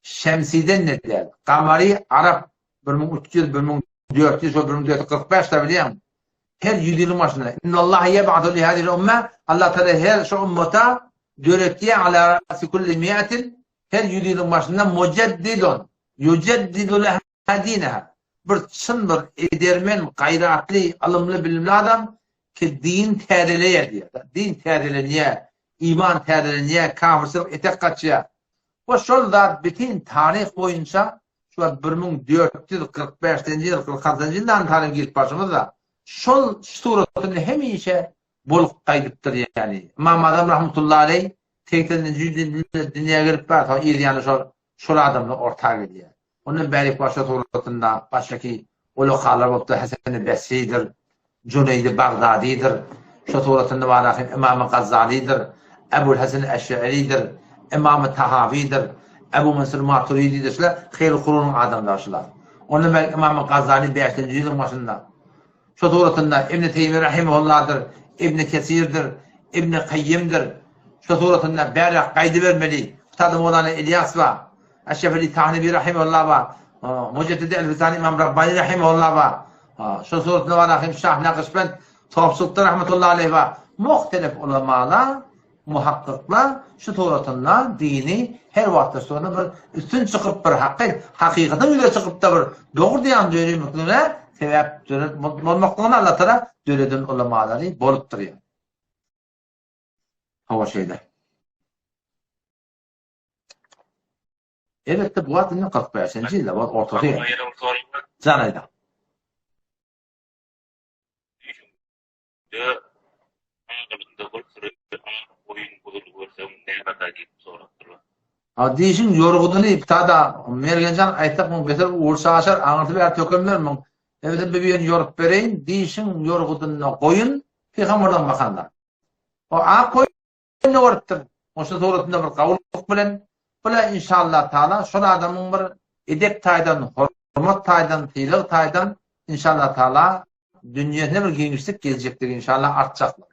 Şemsiden ne der? Kamari Arap 1300, 1400 ve 1445 da bileyim. Her 100 yılın başında. İnnallâhe yeb'atu li hadhihi ümme. Allah Teala her şu ümmete dörettiği ala ra'si kulli mi'atin her 100 yılın başında muceddidun. Yüceddidu leha dineha. Bir çın bir edermen, gayratlı, alımlı, bilimli adam ki din terileye diyor. Din terileye, iman terileye, kafirlik etek kaçıya. O şolda bütün tarih boyunca şu 1445. yıl, 46. yıldan tarih gelip başımızda şol suretini hemişe bolup kaydıptır yani. İmam Adam rahmetullahi aleyh tekrar dünyaya girip var. Yani şol adamla ortak ediyor. Onun beri başka suretinde baştaki ulukalar oldu. Hasan-ı Basri'dir, Cüneyd-i Bağdadi'dir. Şu suretinde var İmam-ı Gazali'dir, Ebu'l Hasan Eş'ari'dir, İmam-ı Tahavi'dir, Ebu Mansur Maturidi'dir. Şular hayır kurunun adamlar. Onun beri İmam-ı Gazali 5. yılın başında. Şu suretinde İbn-i Teymi Rahimullah'dır, İbn-i Kesir'dir, İbn-i Kayyim'dir. Şu suretinde beri kaydı vermeli. Tadı Mevlana İlyas var. Eşrefeli Tahnevi Rahimullah var. Muceddidi Elbisani İmam Rabbani Rahimullah var. Şu suretinde var Rahim Şah Nakışbend Tuhaf Sultan Rahmetullahi aleyh var. Muhtelif ulemalar, muhakkıklar şu suretinde dini her vakti sonra bir üstün çıkıp bir hakikaten öyle çıkıp da bir doğru diyen dönüyor mutluluğuna sebep olmaklığına Allah Teala dönedin ulemaları bolup duruyor. Hava şeyler. Evet de bu adının 45. yılda var ortaya. Canayda. Dişin yorgunluğu iptada Mergencan aytak mı beter uğursa aşar anırtı ver tökümler mi? Evet bir yorup vereyim. Dişin yorgunluğuna koyun Peygamberden bakanda. O koyun ne orttur? O suretinde bir kavuluk bilen bula inşallah Teala şu adamın bir edep taydan, hurmat taydan, tilik taydan inşallah Teala dünyasına bir genişlik gelecektir inşallah artacaklar.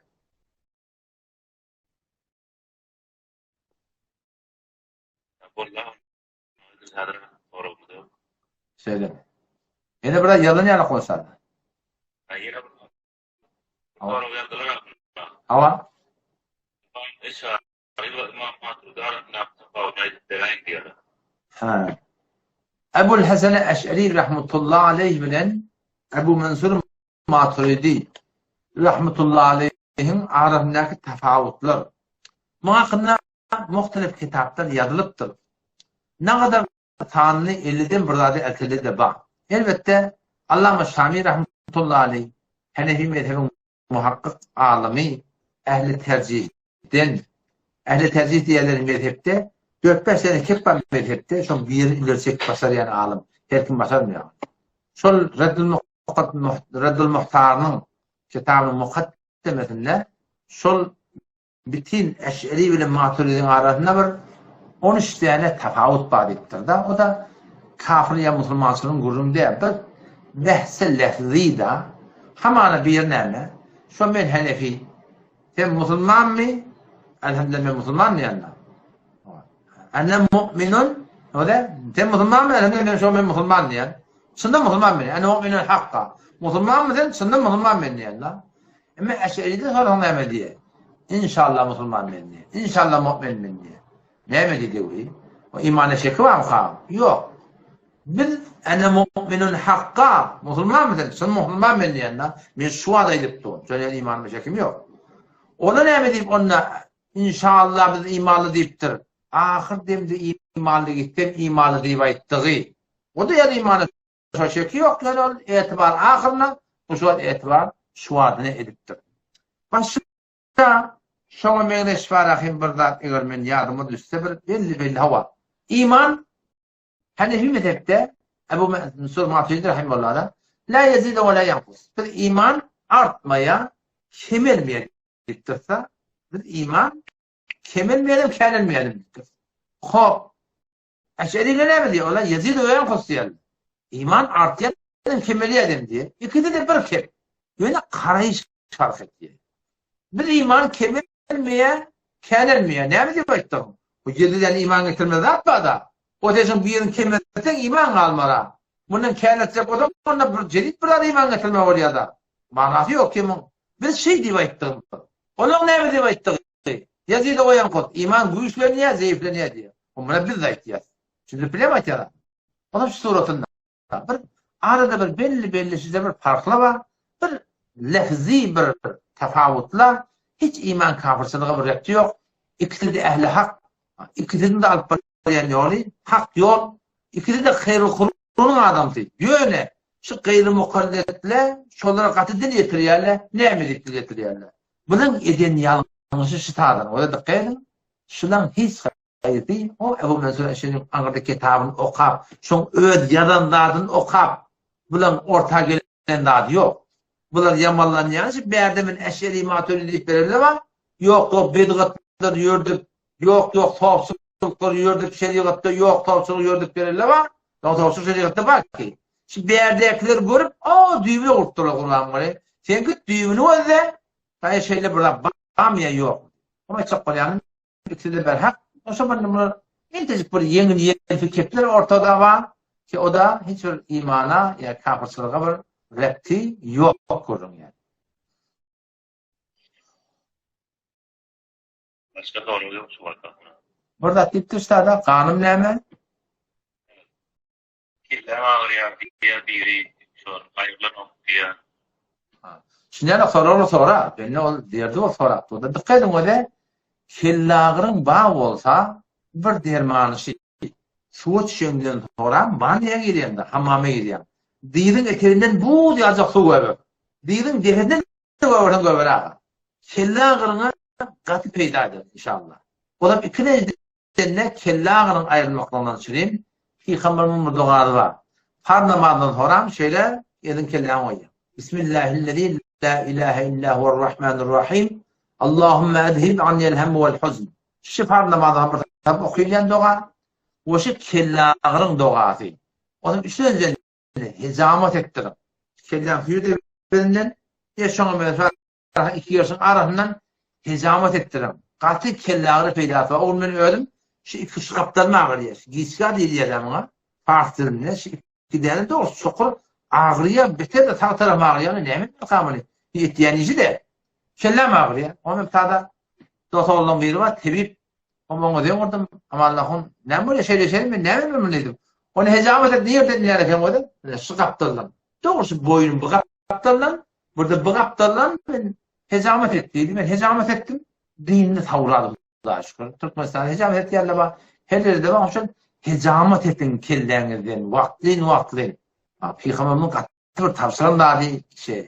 Söyle. Yine biraz yalan yana koysadı. Hava? Ha. Ebu'l Hasan Eş'ari rahmetullahi aleyh bilen Ebu Mansur Maturidi rahmetullahi aleyhin arasındaki tefavutlar. Muhakkında muhtelif kitaplar yazılıptır. Ne kadar tanrı 50'den bir zade elteli de var. Elbette Allame Şami rahmetullahi aleyh Hanefi mezhebin muhakkik alimi ehli tercih diyenlerin mezhepte 4-5 sene keppa mezhepte son bir ilersek başarayan alim. Her kim başarmıyor. Şol Reddül Muhtar'ın kitabının mukaddemesinde şol bütün Eş'ari ile Maturidi'nin arasında bir 13 tane tefavut var ettir da. O da kafir ya Müslümansının gurrum değil. Bir behse lehzi da hamana bir neme. Şu ben Hanefi. Sen Müslüman mı? Elhamdülillah ben Müslüman mı yanına? Anne mu'minun. O da sen Müslüman mı? Elhamdülillah şu ben Müslüman mı yanına? Sında Müslüman mı? Anne mu'minun hakka. Müslüman mı sen? Sında Müslüman mı yanına? Ama Eş'ari'de sonra ne diye? İnşallah Müslüman mı diye? İnşallah mu'min mi diye? Ne mi diyor? O imana şekli var mı? Yok. Biz ene mu'minun hakka. Müslüman mı sen? Sen Müslüman mı yanına? Ben şu anda edip dur. Söyle imanı şeklim yok. Ona ne mi deyip ona inşallah biz imanlı deyiptir. Ahir demde imanlı gittim, imanlı deyip ayttığı. O da ya da imanı şekli yok. Yani etibar ahirine, bu şu etibar şu adını ediptir. Başka şoňa meňe şifarahyň bir zat eger men ýadyma düşse bir belli hava. İman Hanefi mezhepde Ebu Mansur Maturidi rahimehullah la yezid ve la yanqus. Bir iman artmaya, kemelmeye gittirse, bir iman kemelmeyelim, kemelmeyelim gittirse. Hop. Eş'ariler ne diyor? Ola yezid ve yanqus diyor. İman artyan, kemelmeyelim diye. İkisi de bir kem. Böyle karayış şarh ediyor. Bir iman kemelmeye, kemelmeye. Ne mi diyor? Bu yediden iman getirmez atmadı. O desin bir yerin kemelmesen iman kalmara. Bunun kemelmesek o da onda bir cedid bir iman getirme oraya da. Manası yok ki bunun. Bir şey diye ettim. Onun ne mi diye ettim? Yazıyı da oyan kod. İman güçleniyor, zayıflanıyor diye. Onlara biz de ihtiyaç. Şimdi bilemez ya da. Onun şu suratında. Bir, arada bir belli size bir farklı var. Bir lehzi bir tefavutla hiç iman kafirçılığı bir repti yok. İkisi de ehli hak. İkisinin de alıp yani yolu hak yol. İkisi de hayırlı kurunun adamı. Yöne. Şu gayrı mukalletle şolara katı dil getiriyorlar. Ne emredikli getiriyorlar. Bunun eden yanlışı şıtadan. O da dikkat edin. Şundan hiç hayır değil. O Ebu Mansur Eş'ari'nin anladaki kitabını okap. Şun öd yadanlardan okap. Bunun orta gelen dadı yok. Bunlar yamallan yanlışı. Bir yerdemin Eş'ari Maturidi verirler var. Yok bidgatlar yördük. Yok tavsızlıkları yördük. Şeriatta yok tavsızlık yördük verirler var. Yok tavsızlık şeriatta var ki. Şimdi bir yerdekiler görüp düğümü kurttular kullanmayı. Sen git düğümünü özle. Kaya şeyle burada bakmaya yok. Ama çok kolyanın ikisi de berhak. O zaman bunlar intecik bir yeni fikirler ortada var. Ki o da hiçbir imana ya kafirçılığa bir repti yok kurun yani. Başka soru yok şu anda. Burada tiptiştada kanun neyme? Killer ağrıyan biri şor ayıplan diye. Şimdi ne sonra ben ne ol derdi o sonra. Bu da dikkat edin o da kellağırın bağ olsa bir dermanı şey. Su içenden sonra banyoya gidiyorum da hamama gidiyorum. Diyinin eterinden bu diyacak su göbür. Diyinin defenden göbür ağa. Kellağırına katı peyda eder inşallah. O da ikine ne kellağırın ayrılmaklarından süreyim. Peygamberimiz murdoğadı var. Har namazdan sonra şöyle yedin kellağın koyuyor. Bismillahirrahmanirrahim. La ilahe illa huve'rrahmanirrahim. Allahümme edhib anniyel hemme vel huzn. Şifar namazdan bir tabi okuyan doğa. O şu kellağırın doğası. Onun üstüne hizamet ettirin. Kellağın hüyüde birinden yaşanan mesela 2 yaşın arasından hizamet ettirin. Katı kellağırı peyda ettirin. Oğlum ben öldüm. Şu iki şıkaplarını ağrıyor. Giysiga değil adamına. Farklarını. Şu iki değerli de o sokur ağrıyor. Beter de ta tarafı ağrıyor. Ne mi? Bakamını. İhtiyanici de. Kellem ağrıyor. Onun bir tane doktorluğun biri var. Tebip. Ama diyorum orada ama Allah'ın ne böyle şeyler mi? Ne mi dedim? Onu hecamet et, niye ötedin yani efendim o da? Şu kaptırlan. Doğrusu boynum bu kaptırlan. Burada bu kaptırlan ben hecamet ettiydim. Ben hecamet ettim. Dinini tavradım daha şükür. Türkmenistan hecamet etti yerle bak. Her yerde bak şu hecamet ettin kellerinizden. Vaktliyin. Peygamber'in katı bir tavsiren daha değil.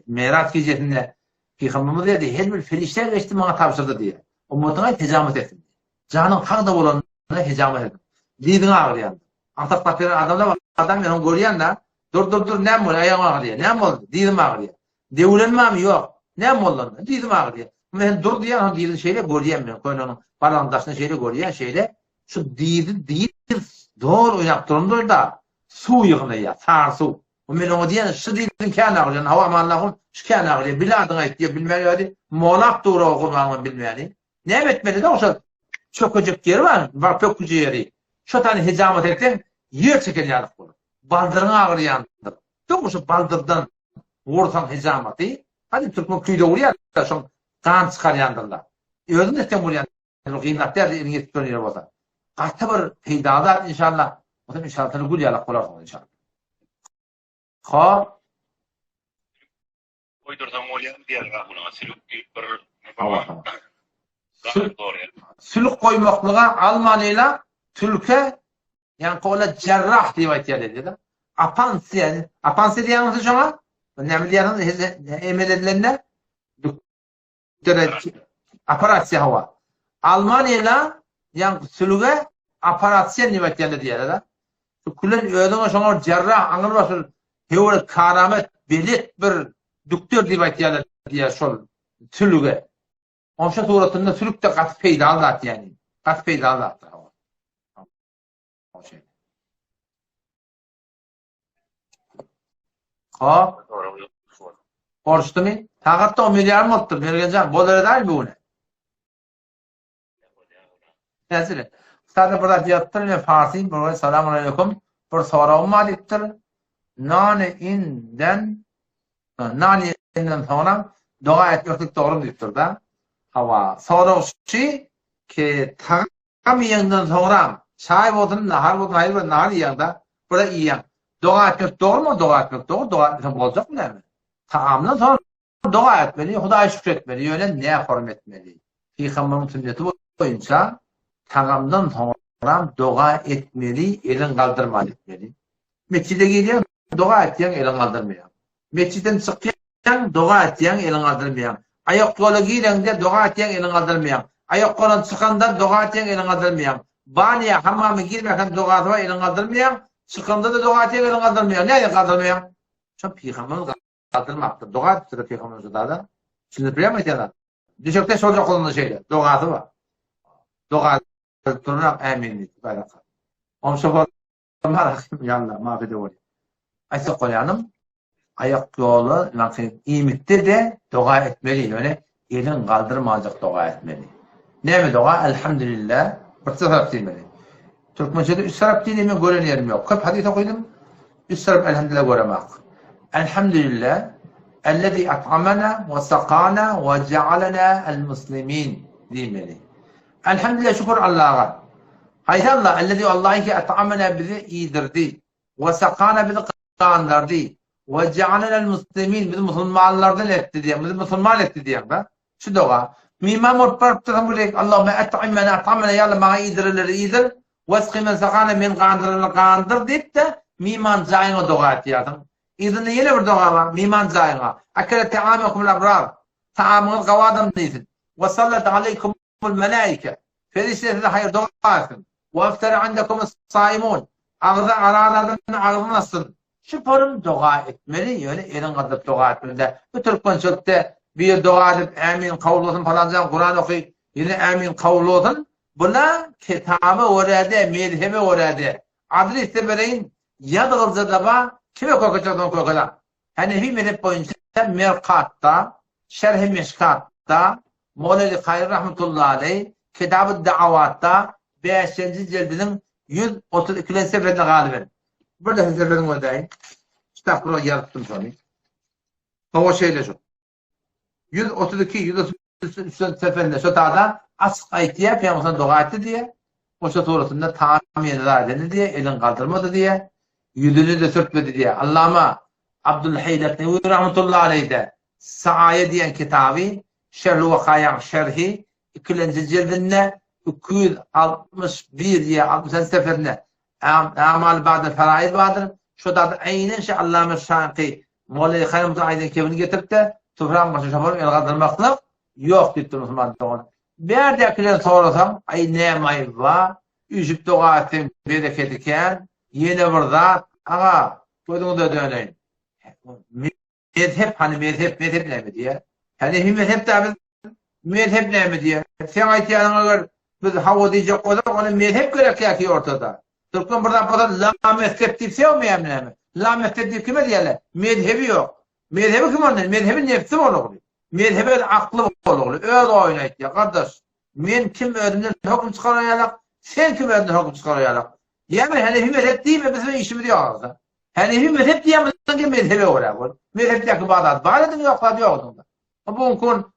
Merat gecesinde Peygamber'imiz dedi. Her bir felişler geçti bana tavsirdi diye. O mutlaka hecamet ettim. Canın haqda olanına hecamet ettim. Didin ağrıyan. Atak veren adamlar var. Adam onu görüyen de dur ne oldu? Ayağım ağrıyor. Ne oldu? Didim ağrıyor. Devlenme mi? Yok. Ne oldu? Didim ağrıyor. Ben dur diyen o didin şeyle görüyen ben. Koynunun balandasını şeyle görüyen şeyle şu didi doğru yaptırımdır da su yığını ya. Sağır su. O men o diyen şu didin kâne ağrıyor. Hava mallahın şu kâne ağrıyor. Biladın ayıttı. Bilmeli. Molak doğru okumanı bilmeli. Ne etmeli de olsa çökecek yeri var. Var pökücü yeri. Şu tane hecamet ettin, yer çekilyanlık olur. Baldırın ağrıyandır. Doğrusu baldırdan vursan hecameti, hadi Türkmen köyde uğrayan, son kan çıkarıyandırlar. Özün etken uğrayan, kıymetler de elini yetip dönüyor olsa. Katı bir peydalar inşallah, o zaman inşallah tanı gül yalak olarsın inşallah. Ha? Oydursam olayan diğer rahuna, sülük bir Allah. doğru yani. Sülük koymaklığa Almanıyla Türkiye yani kola cerrah diye aytıyor. Apansiye. Apansiye diyen nasıl şuna? Ne diyen emel edilenler? Aparasya hava. Almanya'yla yani sülüge aparasya diye aytıyor. Kullen ödüğün şuna cerrah anıl basıl. Hevre karamet belit bir doktor diye aytıyor diye şol sülüge. Onun suratında sülük de kat peyda aldı yani. Kat peyda aldı. Ha? Borçlu mu? Taqatda 10 milyar mı oldu? Mergencan, boları değil mi bu ne? Nesile? Sadece burada diyattır ve Farsi, burada selamun aleyküm. Burada sorağım madittir. Nani inden sonra dua etmeklik doğru deyiptir da. Hava. Sonra ki tam yanından sonra çay bodun, nahar bodun, hayır bodun, nahar yanında. Burada iyi yan. Dua etmek doğru mu? Dua etmek doğru. Dua etmek olacak mı? Yani? Tamamdan sonra dua etmeli, Hudaya şükretmeli, öyle ne hürmetmeli? Peygamber'in sünneti boyunca tamamdan sonra dua etmeli, elin kaldırmalı etmeli. Mescide geliyor, dua ettiğin elin kaldırmayan. Mesciden çıkıyor, dua ettiğin elin kaldırmayan. Ayak kolu giyilen dua ettiğin elin kaldırmayan. Ayak kolun çıkanda dua ettiğin elin kaldırmayan. Baniye, hamamı girmeden dua ettiğin elin kaldırmayan. Çıkında da dua ettiğin elin kaldırmayan. Ne elin kaldırmayan? Çok Peygamber'in kaldırmaktır. Dua ettir Peygamber'in da. Şimdi biliyor musun ya? Düşükte solca kolunda şeyler. Duası var. Dua ettirmek eminlik. Onun şoförler yallah mafede oluyor. Aysa koyanım ayak yolu imittir de dua etmeli. Öyle elin kaldırmayacak dua etmeli. Ne mi dua? Elhamdülillah. Bir taraf demeli. Türkmence'de üç taraf dilimi gören yerim yok. Hep hadise koydum. Üç taraf elhamdülillah göremek. Elhamdülillah ellezî at'amana ve sakana ve cealena el muslimin demeli. Elhamdülillah şükür Allah'a. Haydi Allah ellezî Allah'ı ki at'amana bizi yedirdi ve sakana bizi kandırdı ve cealena el muslimin bizi Müslümanlardan etti diye. Bizi Müslüman etti diye. Şu dua. Mimam ortak tutamulek Allahümme at'amana ya Allah bana yedir ve skîmen sakana min kandır deyip de miman zayına dua etti yardım. İzin yine bir dua var. Miman zayına. Akele te'amıkumul abrar. Te'amıkumul kavadım değilsin. Ve sallat aleykumul melaike. Ferişte size hayır dua etsin. Ve efteri andekumul saimun. Ağzı aralardan ağzı nasıl? Şu forun dua etmeli. Yani elin kadıp dua etmeli. Bu Türkmen çökte bir dua edip emin kavlusun falancan Kur'an okuyup yine emin kavlusun. Buna kitabı orada, medhemi orada. Adresi vereyim. Yadılca da var. Kime korkacaktan korkacak? Hanefi mezhep boyunca Merkat'ta, Şerh-i Meşkat'ta, Moğla-i Hayr rahmetullahi aleyh, Kitab-ı Da'avat'ta 5. cildinin 132. seferinde galiben. Burada seferin oradayım. Kitapları yarattım sonra. O şeyle şu. 132, 133 seferinde Sota'da Asık Aytiye Peygamber'e dua etti diye, o sonrasında tahmin eder diye, elin kaldırmadı diye, yüzünü de sürtmedi diye. Allama Abdülhey Leknevi rahmetullahi aleyh de Sa'aye diyen kitabı Şerh-i Vakaya Şerhi 2. cildinde 261 ya 60 seferinde Amal Ba'da Feraid vardır. Şu da aynen şey Allame Şanqi Molla Hayrım'ın aynen kevini getirip de Tufran başı şafarım elgadırmaklık yok dedi Müslüman doğru. Bir yerdekiler sorasam ay ne may var? Üjüp doğatım bereketiken yine burada ağa koydum da döneyim. Mezhep hani mezhep ne mi diye. Hani mezhep de mezhep ne mi diye. Sen aytiyanına göre biz hava diyecek o da onu mezhep gerek ki ortada. Türkmen burada burada la mezhep deyip sevmeyen mi? La mezhep deyip kime diyorlar? Mezhebi yok. Mezhebi kim onun? Mezhebin nefsi olur. Mezhebe aklı olur. Öyle oynayıp ya kardeş. Men kim özümden hüküm çıkarayalak? Sen kim özümden hüküm çıkarayalak? Yani Hanefi mezhep değil mi? Bizim işimiz yok. Hanefi mezhep diyemezsen ki mezhebi olur. Mezhepteki Bağdat. Bağdat'ın yoklar yok. Bu kun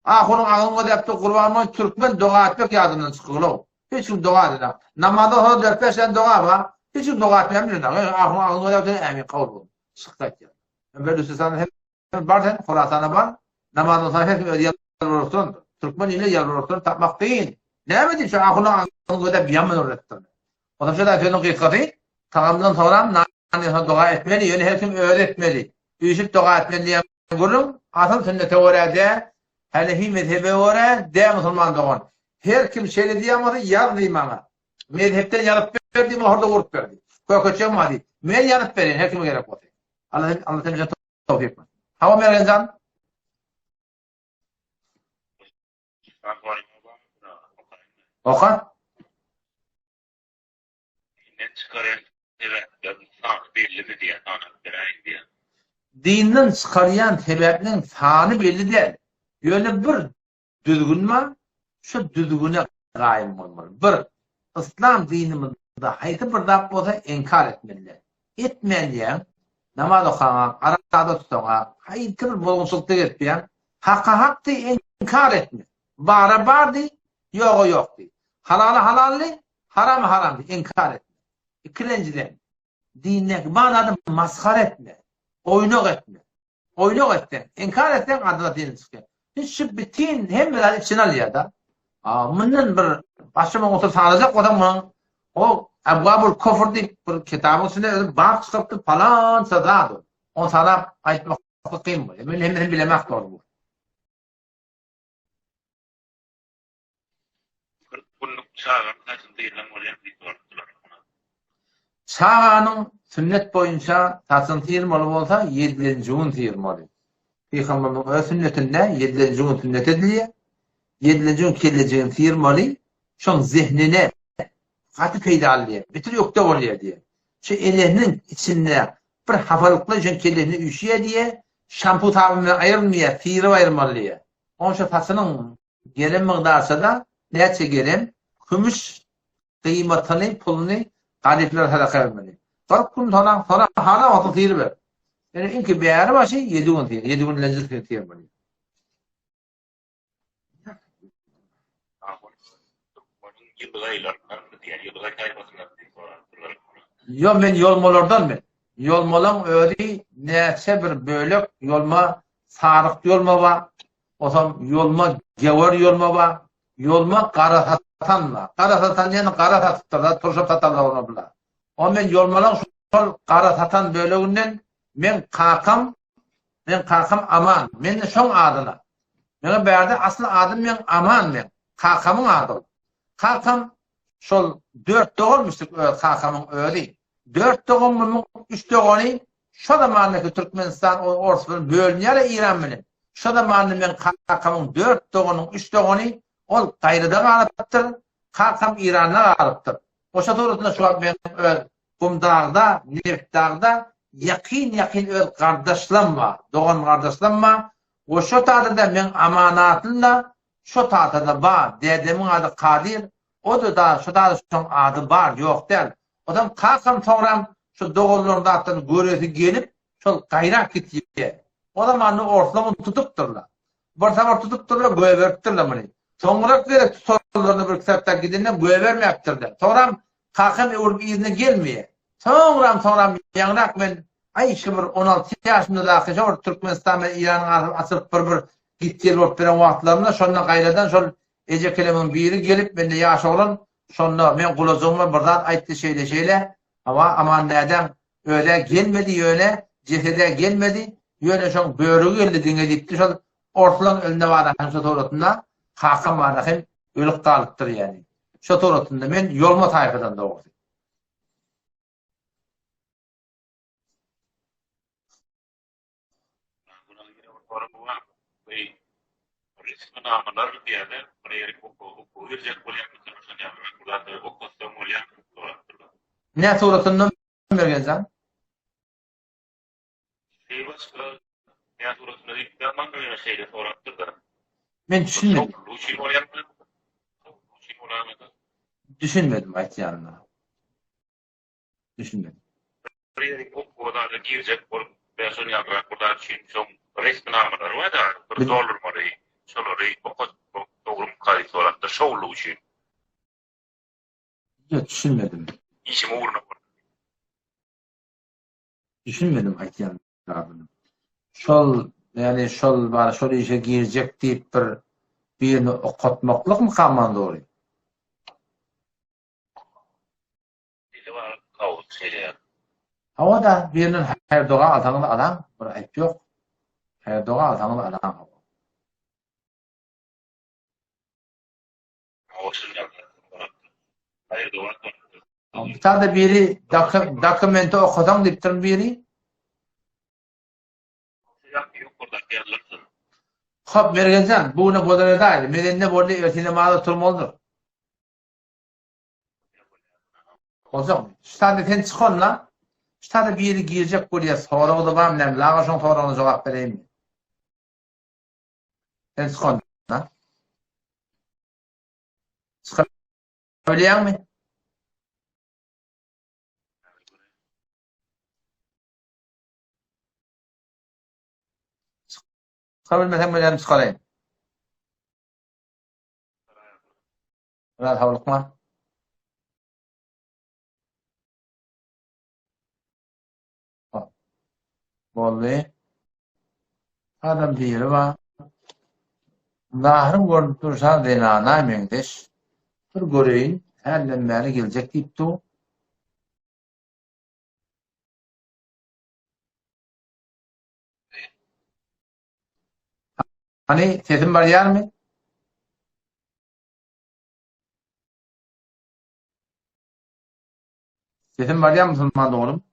ahurun ağılma deyip de kurbanman Türkmen dua etmek yadından çıkıyor. Hiç kim dua edin. Namazda sonra 4-5 tane dua var. Hiç kim dua etmeyen ahurun ağılma deyip de emin kavur bulun. Sıktak ya. Böyle üstüsen hep var. Khurasan'a var. Namazda sonra hep yalvarırsın. Türkmen ile yalvarırsın. Tapmak değil. Ne mi şu ahurun ağılma deyip yaman öğrettin. O da şöyle efendim kıyıkatı. Tamamdan sonra dua etmeli. Yani her kim öğretmeli. Üyüşüp dua etmeli diye görürüm. Asıl sünnete oraya Hanefi mezhebe oraya de Müslüman doğan. Her kim şeyle diyemedi yar imama. Mezhepten yanıp verdi mi orada vurup verdi. Koykoçam hadi. Men yanıp verin her kime gerek oldu. Allah temizle tevfik mi? Hava merenzan. Okan. Dinin çıkarıyan sebepinin sanı belli değil. Öyle bir düzgün mü? Şu düzgüne gayim olmalı. Bir, İslam dinimizde haydi bir dakika olsa inkar etmeliler. Etmeyen, namaz okuyan, arada tutan, haydi bir bozgunculukta etmeyen, hakka hak diye inkar etme. Bara diye, yok diye. Halalı halalli, haramı haram diye inkar etme. İkinciden, dinle bana mazhar etme. Oynak etme. Oynak etme. İnkar etme adına dinin çıkıyor. Hiç şu bütün hem biraz içine alıyor da. Bunun bir başıma otur sağlayacak adamın o Ebvabul Kufr diye bir kitabın içinde bab çıkarttı falan sadadı. On sana ayetmek kıyım bu. Ben hem bilemek doğru bu. Çağanın sünnet boyunca tasın tiyirmalı olsa 7. gün tiyirmalı. Peygamber'in o sünnetinde 7. gün sünnet ediliyor. 7. gün kelleceğin tiyirmalı. Şun zihnine katı peydalıyor. Bitir yokta oluyor diye. Şu ellerinin içinde bir hafalıkla şun kelleni üşüyor diye şampu tabimine ayrılmıyor. Tiyiri ayrılmalı diye. Onun şu tasının gelin mıqdarsa da ne çekelim? Kümüş kıymatını, pulunu galipler sadaka vermeli. 40 gün sonra hala otun tiyiri ver. Yani ilk bir ayarı başı 7 gün tiyiri. 7 gün lezzet tiyiri vermeli. Yo men yolmalardan mı? Yolmalan öyle neyse bir bölük yolma sarık yolma var. O zaman yolma gevur yolma var. Yolma kara satan var. Kara satan yani kara satıptırlar, turşap satarlar onu bula. O men yolmalan şu kara satan bölüğünden men kakam aman. Men son adına. Men berde aslı adım men aman men. Kakamın adı. Kakam şol 4 doğulmuştuk kakamın öyle. 4 doğumlumun 3 doğunu şu zamanındaki Türkmenistan ortasının bölünüyle İran bilen. Şu zamanında kakamın 4 doğunun 3 doğunu ol gayrıda kalıptır. Kakam İran'la kalıptır. O şatırısında şu an ben Kumdağ'da, Neftdağ'da yakin öl kardeşlerim var. Doğan kardeşlerim var. O şu tarzda ben amanatınla şu tarzda var. Dedemin adı Kadir. O da şu tarzda adı var. Yok değil. O da kakam sonra şu doğullarında atın görüyorsun gelip şu gayrak gidiyor. O zaman ortamını tutupturlar. Bir sefer tutupturlar, göverttirler beni. Sonra gerek tutarlarını bir kitapta gidinle gövermeyaptırlar. Sonra kakam uğrup izine gelmiyor. Soňram ýagnak men aýşy bir 16 ýaşymda daky şol Türkmenistan we İran asyp bir gitjel bolup beren wagtlarynda şondan gaýladan şol ejekelemin biri gelip mende ýaş olan şonda men gulazygymda bir zat aýtdy şeýle ama aman näden öyle gelmedi öyle cesede gelmedi öyle şoň böörü geldi diňe dipdi şol ortalyň elinde bar hem şo toratynda hakym bar hem ölüp galypdyr ýani şo toratynda men ýolma taýydan dogdy. Anlar diýende bir oku ýerjek bolýan ýa-da okosdan bolýan. Ne toratyndan bergensen? Başka ne toratynda diýip man öňe şeýle soratdyr da. Men düşünmedim. Luçin bolýanmy? Luçin bolýanmy? Düşünmedim aýtýanymda. Düşünmedim. Bir okuda girjek bolup bersen ýa-da burada çyn şoň resmnamalar we da bir dolarmary. Şolary okut dogrum gaýt soratdy şol luçin. Ýok, düşünmedim. İşim uğruna Düşünmedim aýtýanymda. Şol yani şol bar şol işe girecek diýip birini okutmaklyk mı kalman doğru? Hava da birinin her doğa atanlı adam, bir ayıp yok. Her doğa atanlı adam. Bir tane biri dokumenti okudan diptirin biri. Hop mergencan, bu ne bodana dair. Medenne boldy ötine maada turmoldur. Ozak, ştada sen çıkon la. Ştada biri girecek bolýar, soragy da barm nem, laga şoň soragyna jogap bereyim. Sen çıkon la. Çıkabilýärmi? Çıkabilmesem bolýar çıkalayım. Biraz havlukma. Boldy. Adam diýeri ba. Nahrym görüp dursa denana meňdeş. Bir göreýin, herlenmäli geljek diýipdi. Hani sesim barýarmy? Sesim barýarmy musulman oğlum?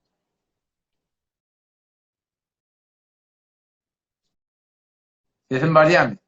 Sesim barýarmy?